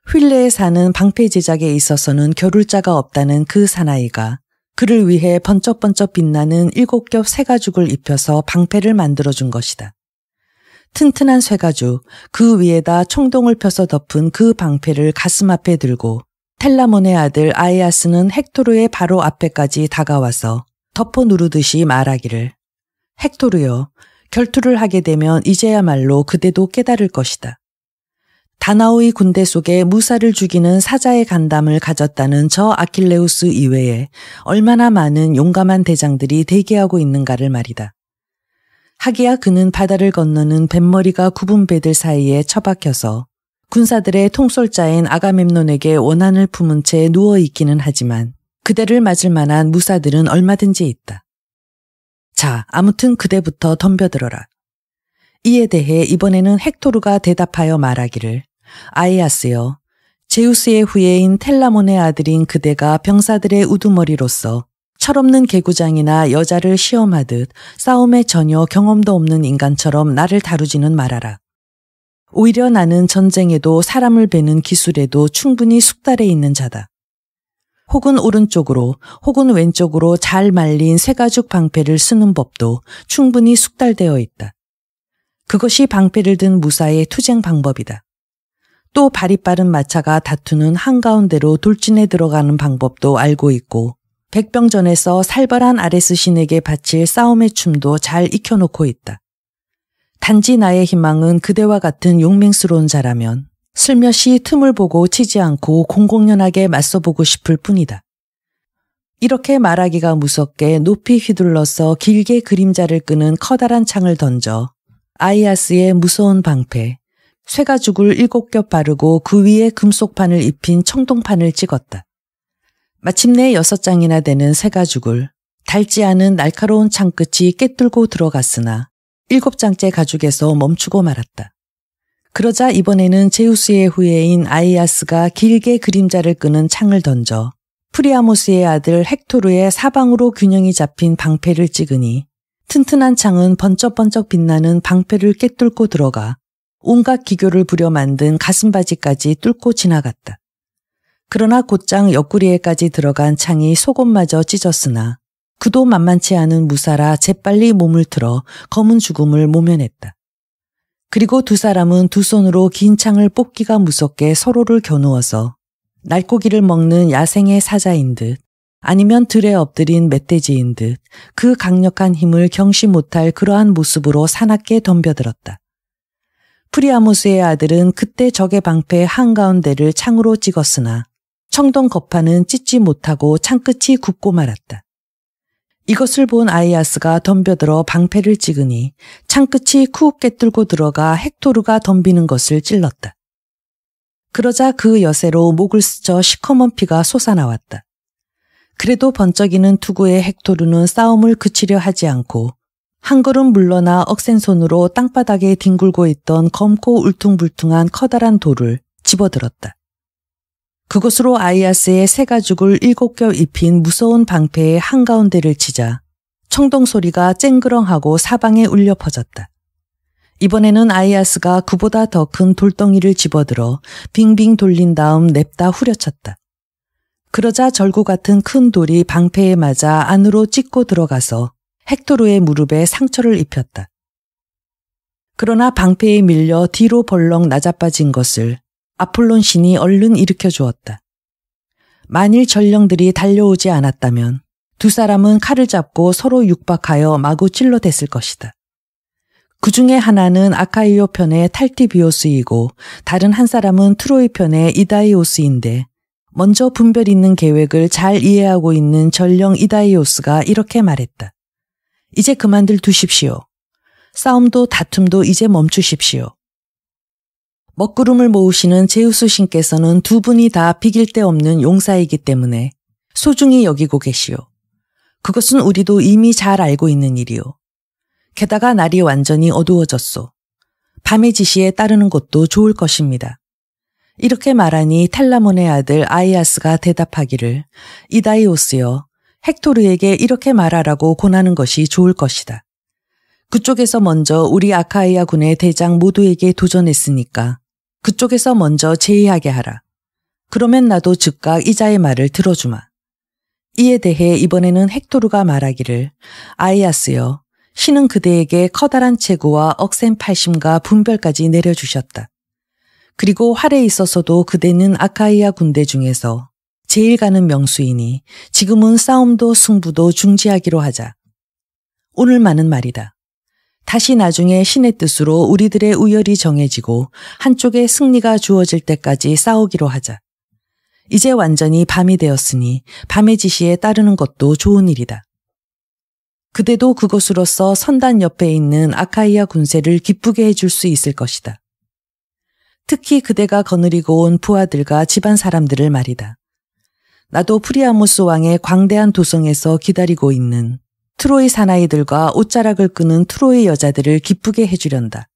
휠레에 사는 방패 제작에 있어서는 겨룰 자가 없다는 그 사나이가 그를 위해 번쩍번쩍 빛나는 7겹 쇠가죽을 입혀서 방패를 만들어준 것이다. 튼튼한 쇠가죽, 그 위에다 청동을 펴서 덮은 그 방패를 가슴 앞에 들고 텔라몬의 아들 아이아스는 헥토르의 바로 앞에까지 다가와서 덮어 누르듯이 말하기를, 헥토르여, 결투를 하게 되면 이제야말로 그대도 깨달을 것이다. 다나오의 군대 속에 무사를 죽이는 사자의 간담을 가졌다는 저 아킬레우스 이외에 얼마나 많은 용감한 대장들이 대기하고 있는가를 말이다. 하기야 그는 바다를 건너는 뱃머리가 굽은 배들 사이에 처박혀서 군사들의 통솔자인 아가멤논에게 원한을 품은 채 누워있기는 하지만 그대를 맞을 만한 무사들은 얼마든지 있다. 자, 아무튼 그대부터 덤벼들어라. 이에 대해 이번에는 헥토르가 대답하여 말하기를, 아이아스여, 제우스의 후예인 텔라몬의 아들인 그대가 병사들의 우두머리로서 철없는 개구장이나 여자를 시험하듯 싸움에 전혀 경험도 없는 인간처럼 나를 다루지는 말아라. 오히려 나는 전쟁에도 사람을 베는 기술에도 충분히 숙달해 있는 자다. 혹은 오른쪽으로 혹은 왼쪽으로 잘 말린 쇠가죽 방패를 쓰는 법도 충분히 숙달되어 있다. 그것이 방패를 든 무사의 투쟁 방법이다. 또 발이 빠른 마차가 다투는 한가운데로 돌진해 들어가는 방법도 알고 있고 백병전에서 살벌한 아레스 신에게 바칠 싸움의 춤도 잘 익혀놓고 있다. 단지 나의 희망은 그대와 같은 용맹스러운 자라면 슬며시 틈을 보고 치지 않고 공공연하게 맞서보고 싶을 뿐이다. 이렇게 말하기가 무섭게 높이 휘둘러서 길게 그림자를 끄는 커다란 창을 던져 아이아스의 무서운 방패, 쇠가죽을 7겹 바르고 그 위에 금속판을 입힌 청동판을 찍었다. 마침내 6장이나 되는 쇠가죽을 닳지 않은 날카로운 창끝이 꿰뚫고 들어갔으나 7장째 가죽에서 멈추고 말았다. 그러자 이번에는 제우스의 후예인 아이아스가 길게 그림자를 끄는 창을 던져 프리아모스의 아들 헥토르의 사방으로 균형이 잡힌 방패를 찍으니 튼튼한 창은 번쩍번쩍 빛나는 방패를 꿰뚫고 들어가 온갖 기교를 부려 만든 가슴바지까지 뚫고 지나갔다. 그러나 곧장 옆구리에까지 들어간 창이 속옷마저 찢었으나 그도 만만치 않은 무사라 재빨리 몸을 틀어 검은 죽음을 모면했다. 그리고 두 사람은 두 손으로 긴 창을 뽑기가 무섭게 서로를 겨누어서 날고기를 먹는 야생의 사자인 듯 아니면 들에 엎드린 멧돼지인 듯 그 강력한 힘을 경시 못할 그러한 모습으로 사납게 덤벼들었다. 프리아모스의 아들은 그때 적의 방패 한가운데를 창으로 찍었으나 청동 거파는 찢지 못하고 창끝이 굽고 말았다. 이것을 본 아이아스가 덤벼들어 방패를 찍으니 창끝이 쿡 꿰뚫고 들어가 헥토르가 덤비는 것을 찔렀다. 그러자 그 여세로 목을 스쳐 시커먼 피가 솟아나왔다. 그래도 번쩍이는 투구의 헥토르는 싸움을 그치려 하지 않고 한 걸음 물러나 억센 손으로 땅바닥에 뒹굴고 있던 검고 울퉁불퉁한 커다란 돌을 집어들었다. 그곳으로 아이아스의 새 가죽을 7겹 입힌 무서운 방패의 한가운데를 치자 청동 소리가 쨍그렁하고 사방에 울려 퍼졌다. 이번에는 아이아스가 그보다 더 큰 돌덩이를 집어들어 빙빙 돌린 다음 냅다 후려쳤다. 그러자 절구 같은 큰 돌이 방패에 맞아 안으로 찍고 들어가서 헥토르의 무릎에 상처를 입혔다. 그러나 방패에 밀려 뒤로 벌렁 낮아빠진 것을 아폴론 신이 얼른 일으켜 주었다. 만일 전령들이 달려오지 않았다면 두 사람은 칼을 잡고 서로 육박하여 마구 찔러댔을 것이다. 그 중에 하나는 아카이오 편의 탈티비오스이고 다른 한 사람은 트로이 편의 이다이오스인데 먼저 분별 있는 계획을 잘 이해하고 있는 전령 이다이오스가 이렇게 말했다. 이제 그만들 두십시오. 싸움도 다툼도 이제 멈추십시오. 먹구름을 모으시는 제우스 신께서는 두 분이 다 비길 데 없는 용사이기 때문에 소중히 여기고 계시오. 그것은 우리도 이미 잘 알고 있는 일이오. 게다가 날이 완전히 어두워졌소. 밤의 지시에 따르는 것도 좋을 것입니다. 이렇게 말하니 텔라몬의 아들 아이아스가 대답하기를 이다이오스여, 헥토르에게 이렇게 말하라고 권하는 것이 좋을 것이다. 그쪽에서 먼저 우리 아카이아 군의 대장 모두에게 도전했으니까 그쪽에서 먼저 제의하게 하라. 그러면 나도 즉각 이자의 말을 들어주마. 이에 대해 이번에는 헥토르가 말하기를 아이아스여, 신은 그대에게 커다란 체구와 억센 팔심과 분별까지 내려주셨다. 그리고 활에 있어서도 그대는 아카이아 군대 중에서 제일 가는 명수이니 지금은 싸움도 승부도 중지하기로 하자. 오늘만은 말이다. 다시 나중에 신의 뜻으로 우리들의 우열이 정해지고 한쪽에 승리가 주어질 때까지 싸우기로 하자. 이제 완전히 밤이 되었으니 밤의 지시에 따르는 것도 좋은 일이다. 그대도 그것으로서 선단 옆에 있는 아카이아 군세를 기쁘게 해줄 수 있을 것이다. 특히 그대가 거느리고 온 부하들과 집안 사람들을 말이다. 나도 프리아모스 왕의 광대한 도성에서 기다리고 있는 트로이 사나이들과 옷자락을 끄는 트로이 여자들을 기쁘게 해주련다.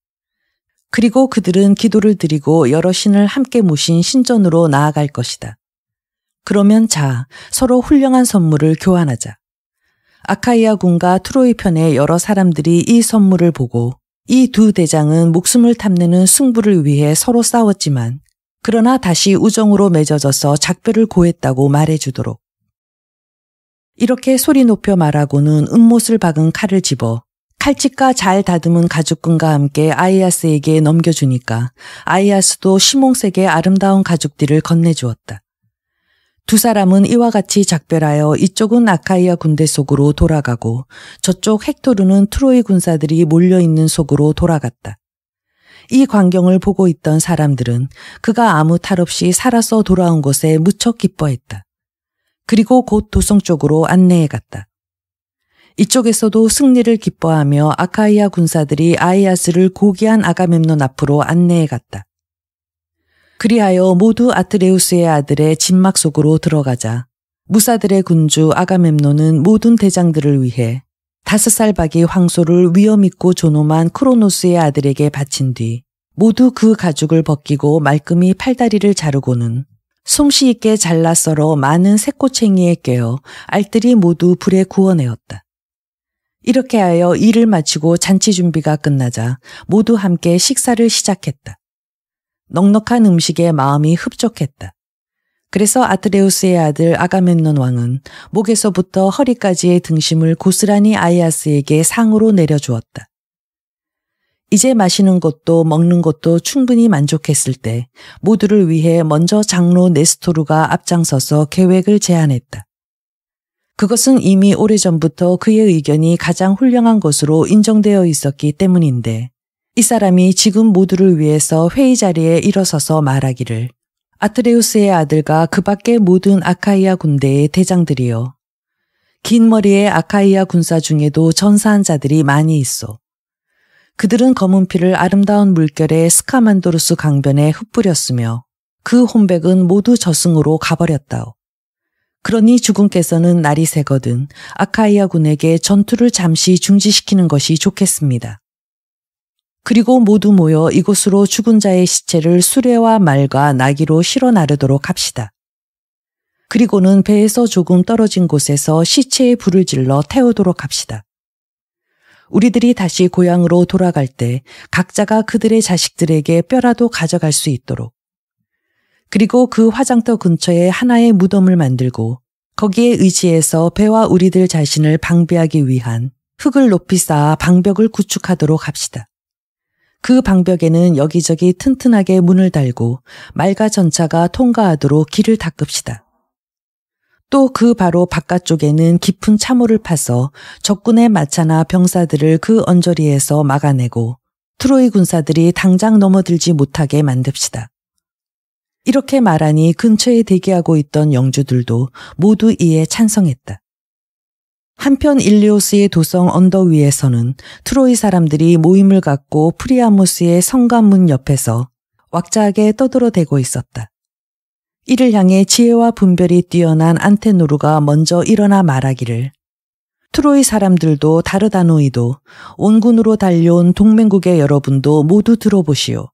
그리고 그들은 기도를 드리고 여러 신을 함께 모신 신전으로 나아갈 것이다. 그러면 자, 서로 훌륭한 선물을 교환하자. 아카이아 군과 트로이 편의 여러 사람들이 이 선물을 보고 이 두 대장은 목숨을 탐내는 승부를 위해 서로 싸웠지만 그러나 다시 우정으로 맺어져서 작별을 고했다고 말해주도록. 이렇게 소리 높여 말하고는 은못을 박은 칼을 집어 칼집과 잘 다듬은 가죽끈과 함께 아이아스에게 넘겨주니까 아이아스도 시몽색의 아름다운 가죽띠를 건네주었다. 두 사람은 이와 같이 작별하여 이쪽은 아카이아 군대 속으로 돌아가고 저쪽 헥토르는 트로이 군사들이 몰려있는 속으로 돌아갔다. 이 광경을 보고 있던 사람들은 그가 아무 탈 없이 살아서 돌아온 것에 무척 기뻐했다. 그리고 곧 도성 쪽으로 안내해 갔다. 이쪽에서도 승리를 기뻐하며 아카이아 군사들이 아이아스를 고귀한 아가멤논 앞으로 안내해 갔다. 그리하여 모두 아트레우스의 아들의 진막 속으로 들어가자 무사들의 군주 아가멤논은 모든 대장들을 위해 5살 박이 황소를 위엄있고 존엄한 크로노스의 아들에게 바친 뒤 모두 그 가죽을 벗기고 말끔히 팔다리를 자르고는 솜씨 있게 잘라 썰어 많은 새꼬챙이에 꿰어 알뜰히 모두 불에 구워내었다. 이렇게 하여 일을 마치고 잔치 준비가 끝나자 모두 함께 식사를 시작했다. 넉넉한 음식에 마음이 흡족했다. 그래서 아트레우스의 아들 아가멤논 왕은 목에서부터 허리까지의 등심을 고스란히 아이아스에게 상으로 내려주었다. 이제 마시는 것도 먹는 것도 충분히 만족했을 때 모두를 위해 먼저 장로 네스토르가 앞장서서 계획을 제안했다. 그것은 이미 오래전부터 그의 의견이 가장 훌륭한 것으로 인정되어 있었기 때문인데 이 사람이 지금 모두를 위해서 회의 자리에 일어서서 말하기를 아트레우스의 아들과 그 밖의 모든 아카이아 군대의 대장들이여. 긴 머리의 아카이아 군사 중에도 전사한 자들이 많이 있어. 그들은 검은 피를 아름다운 물결의 스카만도루스 강변에 흩뿌렸으며 그 혼백은 모두 저승으로 가버렸다오. 그러니 주군께서는 날이 새거든 아카이아 군에게 전투를 잠시 중지시키는 것이 좋겠습니다. 그리고 모두 모여 이곳으로 죽은 자의 시체를 수레와 말과 나귀로 실어 나르도록 합시다. 그리고는 배에서 조금 떨어진 곳에서 시체에 불을 질러 태우도록 합시다. 우리들이 다시 고향으로 돌아갈 때 각자가 그들의 자식들에게 뼈라도 가져갈 수 있도록. 그리고 그 화장터 근처에 하나의 무덤을 만들고 거기에 의지해서 배와 우리들 자신을 방비하기 위한 흙을 높이 쌓아 방벽을 구축하도록 합시다. 그 방벽에는 여기저기 튼튼하게 문을 달고 말과 전차가 통과하도록 길을 닦읍시다. 또 그 바로 바깥쪽에는 깊은 참호를 파서 적군의 마차나 병사들을 그 언저리에서 막아내고 트로이 군사들이 당장 넘어들지 못하게 만듭시다. 이렇게 말하니 근처에 대기하고 있던 영주들도 모두 이에 찬성했다. 한편 일리오스의 도성 언덕 위에서는 트로이 사람들이 모임을 갖고 프리아모스의 성관문 옆에서 왁자하게 떠들어대고 있었다. 이를 향해 지혜와 분별이 뛰어난 안테노루가 먼저 일어나 말하기를 트로이 사람들도 다르다노이도 온군으로 달려온 동맹국의 여러분도 모두 들어보시오.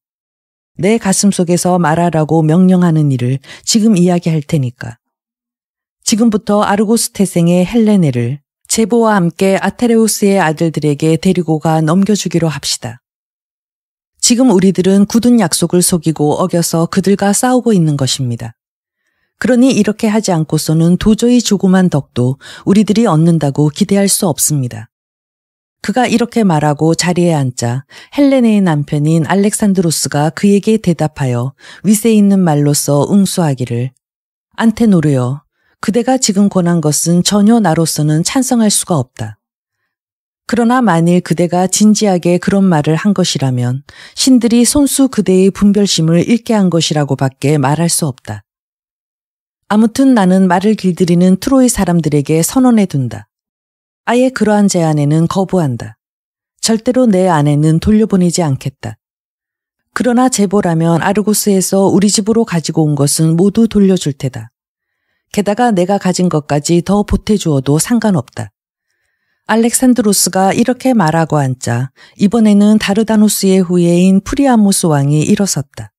내 가슴속에서 말하라고 명령하는 일을 지금 이야기할 테니까. 지금부터 아르고스 태생의 헬레네를 제보와 함께 아테레우스의 아들들에게 데리고 가 넘겨주기로 합시다. 지금 우리들은 굳은 약속을 속이고 어겨서 그들과 싸우고 있는 것입니다. 그러니 이렇게 하지 않고서는 도저히 조그만 덕도 우리들이 얻는다고 기대할 수 없습니다. 그가 이렇게 말하고 자리에 앉자 헬레네의 남편인 알렉산드로스가 그에게 대답하여 위세 있는 말로써 응수하기를 안테노르여, 그대가 지금 권한 것은 전혀 나로서는 찬성할 수가 없다. 그러나 만일 그대가 진지하게 그런 말을 한 것이라면 신들이 손수 그대의 분별심을 잃게 한 것이라고밖에 말할 수 없다. 아무튼 나는 말을 길들이는 트로이 사람들에게 선언해 둔다. 아예 그러한 제안에는 거부한다. 절대로 내 아내는 돌려보내지 않겠다. 그러나 제보라면 아르고스에서 우리 집으로 가지고 온 것은 모두 돌려줄 테다. 게다가 내가 가진 것까지 더 보태주어도 상관없다. 알렉산드로스가 이렇게 말하고 앉자 이번에는 다르다누스의 후예인 프리아모스 왕이 일어섰다.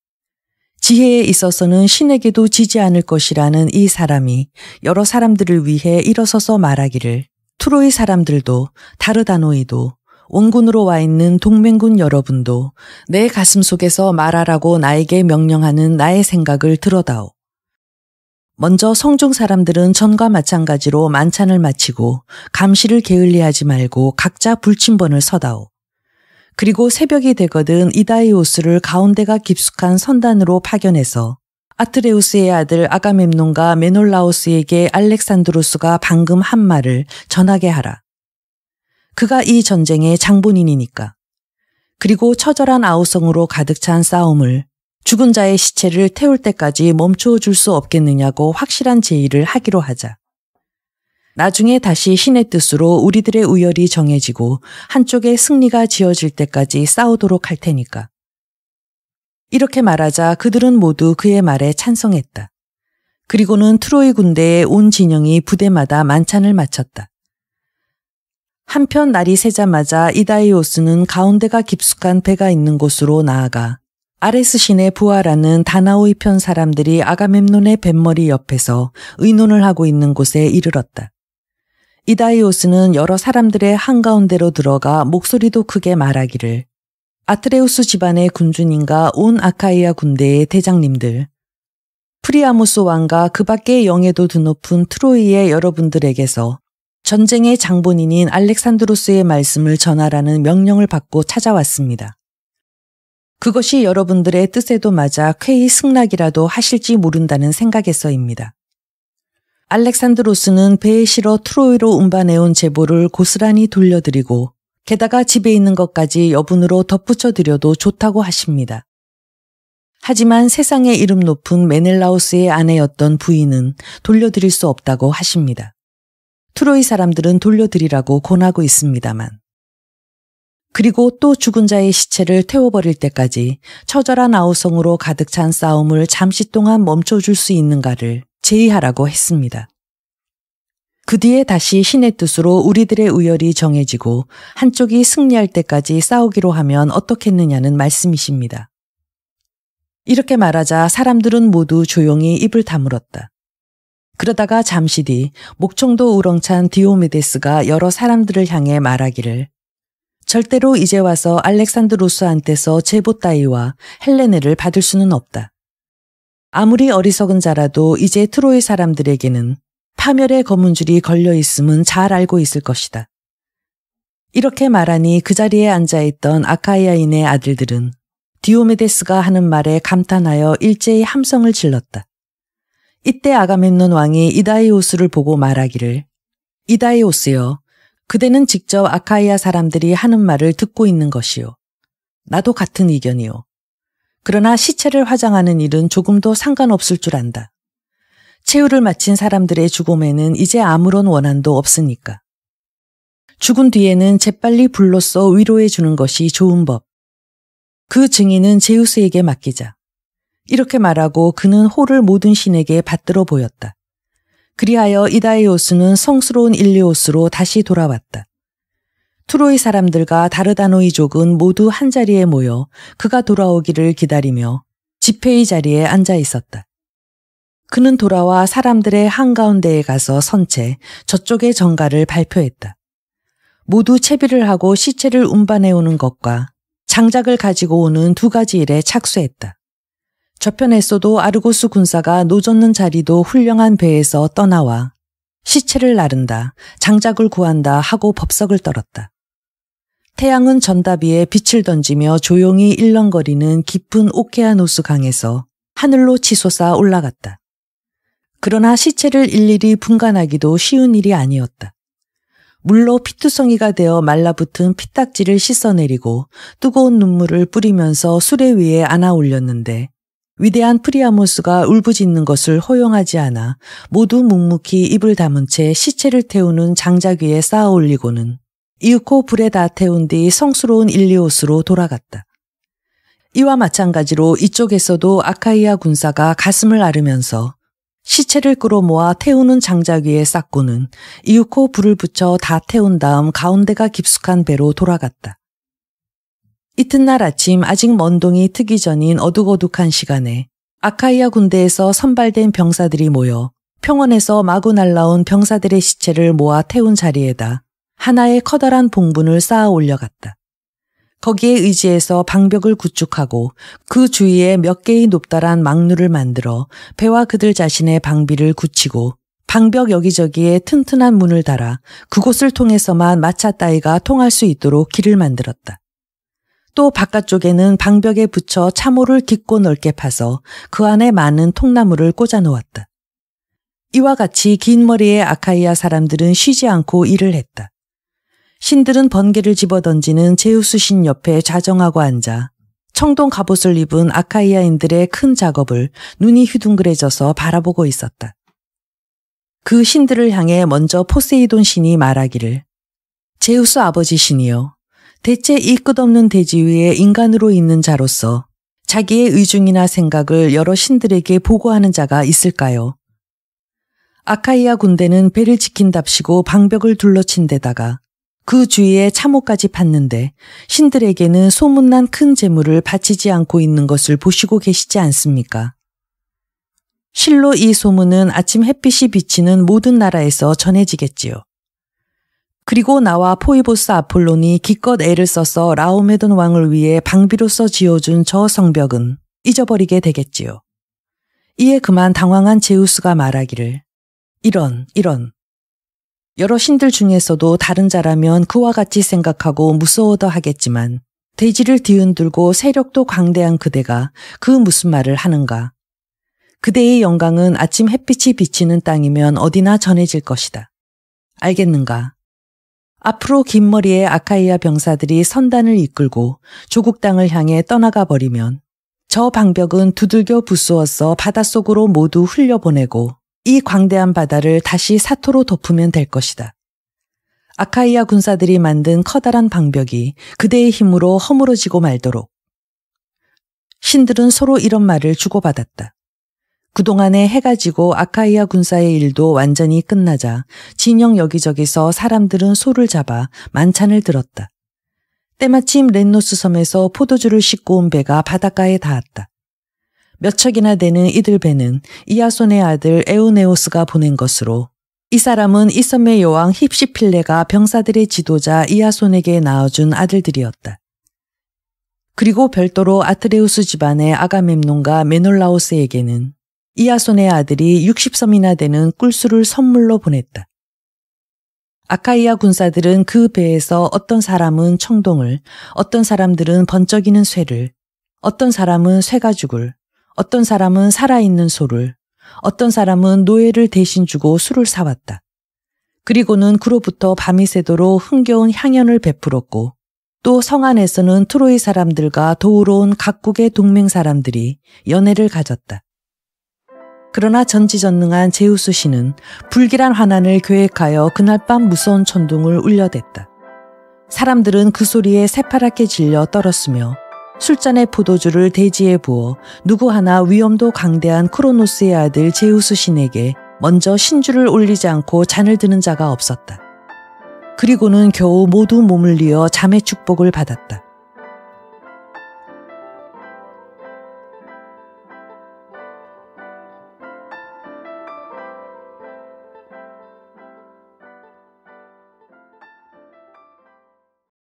지혜에 있어서는 신에게도 지지 않을 것이라는 이 사람이 여러 사람들을 위해 일어서서 말하기를 트로이 사람들도 다르다노이도 원군으로 와 있는 동맹군 여러분도 내 가슴 속에서 말하라고 나에게 명령하는 나의 생각을 들어다오. 먼저 성중 사람들은 전과 마찬가지로 만찬을 마치고 감시를 게을리하지 말고 각자 불침번을 서다오. 그리고 새벽이 되거든 이다이오스를 가운데가 깊숙한 선단으로 파견해서 아트레우스의 아들 아가멤논과 메놀라오스에게 알렉산드로스가 방금 한 말을 전하게 하라. 그가 이 전쟁의 장본인이니까. 그리고 처절한 아우성으로 가득 찬 싸움을 죽은 자의 시체를 태울 때까지 멈추어 줄 수 없겠느냐고 확실한 제의를 하기로 하자. 나중에 다시 신의 뜻으로 우리들의 우열이 정해지고 한쪽에 승리가 지어질 때까지 싸우도록 할 테니까. 이렇게 말하자 그들은 모두 그의 말에 찬성했다. 그리고는 트로이 군대의 온 진영이 부대마다 만찬을 마쳤다. 한편 날이 새자마자 이다이오스는 가운데가 깊숙한 배가 있는 곳으로 나아가 아레스 신의 부하라는 다나오이 편 사람들이 아가멤논의 뱃머리 옆에서 의논을 하고 있는 곳에 이르렀다. 이다이오스는 여러 사람들의 한가운데로 들어가 목소리도 크게 말하기를 아트레우스 집안의 군주님과 온 아카이아 군대의 대장님들, 프리아모스 왕과 그 밖의 영예도 드높은 트로이의 여러분들에게서 전쟁의 장본인인 알렉산드로스의 말씀을 전하라는 명령을 받고 찾아왔습니다. 그것이 여러분들의 뜻에도 맞아 쾌히 승낙이라도 하실지 모른다는 생각에서입니다. 알렉산드로스는 배에 실어 트로이로 운반해온 제보를 고스란히 돌려드리고 게다가 집에 있는 것까지 여분으로 덧붙여드려도 좋다고 하십니다. 하지만 세상에 이름 높은 메넬라우스의 아내였던 부인은 돌려드릴 수 없다고 하십니다. 트로이 사람들은 돌려드리라고 권하고 있습니다만. 그리고 또 죽은 자의 시체를 태워버릴 때까지 처절한 아우성으로 가득 찬 싸움을 잠시 동안 멈춰줄 수 있는가를 제의하라고 했습니다. 그 뒤에 다시 신의 뜻으로 우리들의 우열이 정해지고 한쪽이 승리할 때까지 싸우기로 하면 어떻겠느냐는 말씀이십니다. 이렇게 말하자 사람들은 모두 조용히 입을 다물었다. 그러다가 잠시 뒤 목청도 우렁찬 디오메데스가 여러 사람들을 향해 말하기를 절대로 이제 와서 알렉산드로스한테서 제보 따위와 헬레네를 받을 수는 없다. 아무리 어리석은 자라도 이제 트로이 사람들에게는 파멸의 거문줄이 걸려있음은 잘 알고 있을 것이다. 이렇게 말하니 그 자리에 앉아있던 아카이아인의 아들들은 디오메데스가 하는 말에 감탄하여 일제히 함성을 질렀다. 이때 아가멤논 왕이 이다이오스를 보고 말하기를 이다이오스여, 그대는 직접 아카이아 사람들이 하는 말을 듣고 있는 것이요. 나도 같은 의견이요. 그러나 시체를 화장하는 일은 조금도 상관없을 줄 안다. 최후를 마친 사람들의 죽음에는 이제 아무런 원한도 없으니까. 죽은 뒤에는 재빨리 불로써 위로해 주는 것이 좋은 법. 그 증인은 제우스에게 맡기자. 이렇게 말하고 그는 호를 모든 신에게 받들어 보였다. 그리하여 이다이오스는 성스러운 일리오스로 다시 돌아왔다. 트로이 사람들과 다르다노이족은 모두 한자리에 모여 그가 돌아오기를 기다리며 집회의 자리에 앉아 있었다. 그는 돌아와 사람들의 한가운데에 가서 선 채 저쪽의 정가를 발표했다. 모두 채비를 하고 시체를 운반해오는 것과 장작을 가지고 오는 두 가지 일에 착수했다. 저편에서도 아르고스 군사가 노젓는 자리도 훌륭한 배에서 떠나와 시체를 나른다, 장작을 구한다 하고 법석을 떨었다. 태양은 전답 위에 빛을 던지며 조용히 일렁거리는 깊은 오케아노스 강에서 하늘로 치솟아 올라갔다. 그러나 시체를 일일이 분간하기도 쉬운 일이 아니었다. 물로 피투성이가 되어 말라붙은 피딱지를 씻어내리고 뜨거운 눈물을 뿌리면서 수레 위에 안아 올렸는데 위대한 프리아모스가 울부짖는 것을 허용하지 않아 모두 묵묵히 입을 다문 채 시체를 태우는 장작 위에 쌓아 올리고는 이윽고 불에 다 태운 뒤 성스러운 일리오스로 돌아갔다. 이와 마찬가지로 이쪽에서도 아카이아 군사가 가슴을 앓으면서 시체를 끌어모아 태우는 장작 위에 쌓고는 이윽고 불을 붙여 다 태운 다음 가운데가 깊숙한 배로 돌아갔다. 이튿날 아침 아직 먼동이 트기 전인 어둑어둑한 시간에 아카이아 군대에서 선발된 병사들이 모여 평원에서 마구 날라온 병사들의 시체를 모아 태운 자리에다 하나의 커다란 봉분을 쌓아 올려갔다. 거기에 의지해서 방벽을 구축하고 그 주위에 몇 개의 높다란 망루를 만들어 배와 그들 자신의 방비를 굳히고 방벽 여기저기에 튼튼한 문을 달아 그곳을 통해서만 마차 따위가 통할 수 있도록 길을 만들었다. 또 바깥쪽에는 방벽에 붙여 참호를 깊고 넓게 파서 그 안에 많은 통나무를 꽂아 놓았다. 이와 같이 긴 머리의 아카이아 사람들은 쉬지 않고 일을 했다. 신들은 번개를 집어던지는 제우스 신 옆에 좌정하고 앉아 청동 갑옷을 입은 아카이아인들의 큰 작업을 눈이 휘둥그레져서 바라보고 있었다. 그 신들을 향해 먼저 포세이돈 신이 말하기를 제우스 아버지 신이여, 대체 이 끝없는 대지 위에 인간으로 있는 자로서 자기의 의중이나 생각을 여러 신들에게 보고하는 자가 있을까요? 아카이아 군대는 배를 지킨답시고 방벽을 둘러친 데다가 그 주위에 참호까지 팠는데 신들에게는 소문난 큰 재물을 바치지 않고 있는 것을 보시고 계시지 않습니까? 실로 이 소문은 아침 햇빛이 비치는 모든 나라에서 전해지겠지요. 그리고 나와 포이보스 아폴론이 기껏 애를 써서 라오메돈 왕을 위해 방비로써 지어준 저 성벽은 잊어버리게 되겠지요. 이에 그만 당황한 제우스가 말하기를 이런. 여러 신들 중에서도 다른 자라면 그와 같이 생각하고 무서워도 하겠지만 대지를 뒤흔들고 세력도 광대한 그대가 그 무슨 말을 하는가. 그대의 영광은 아침 햇빛이 비치는 땅이면 어디나 전해질 것이다. 알겠는가? 앞으로 긴 머리의 아카이아 병사들이 선단을 이끌고 조국 땅을 향해 떠나가 버리면 저 방벽은 두들겨 부수어서 바닷속으로 모두 흘려보내고 이 광대한 바다를 다시 사토로 덮으면 될 것이다. 아카이아 군사들이 만든 커다란 방벽이 그대의 힘으로 허물어지고 말도록. 신들은 서로 이런 말을 주고받았다. 그동안에 해가 지고 아카이아 군사의 일도 완전히 끝나자 진영 여기저기서 사람들은 소를 잡아 만찬을 들었다. 때마침 렌노스 섬에서 포도주를 싣고 온 배가 바닷가에 닿았다. 몇 척이나 되는 이들 배는 이아손의 아들 에우네오스가 보낸 것으로 이 사람은 이 섬의 여왕 힙시필레가 병사들의 지도자 이아손에게 낳아준 아들들이었다. 그리고 별도로 아트레우스 집안의 아가멤논과 메놀라오스에게는 이아손의 아들이 60섬이나 되는 꿀수를 선물로 보냈다. 아카이아 군사들은 그 배에서 어떤 사람은 청동을, 어떤 사람들은 번쩍이는 쇠를, 어떤 사람은 쇠가죽을, 어떤 사람은 살아있는 소를, 어떤 사람은 노예를 대신 주고 술을 사왔다. 그리고는 그로부터 밤이 새도록 흥겨운 향연을 베풀었고 또 성 안에서는 트로이 사람들과 도우러 온 각국의 동맹 사람들이 연애를 가졌다. 그러나 전지전능한 제우스 신은 불길한 환난을 계획하여 그날 밤 무서운 천둥을 울려댔다. 사람들은 그 소리에 새파랗게 질려 떨었으며 술잔의 포도주를 대지에 부어 누구 하나 위엄도 강대한 크로노스의 아들 제우스 신에게 먼저 신주를 올리지 않고 잔을 드는 자가 없었다. 그리고는 겨우 모두 몸을 이어 잠의 축복을 받았다.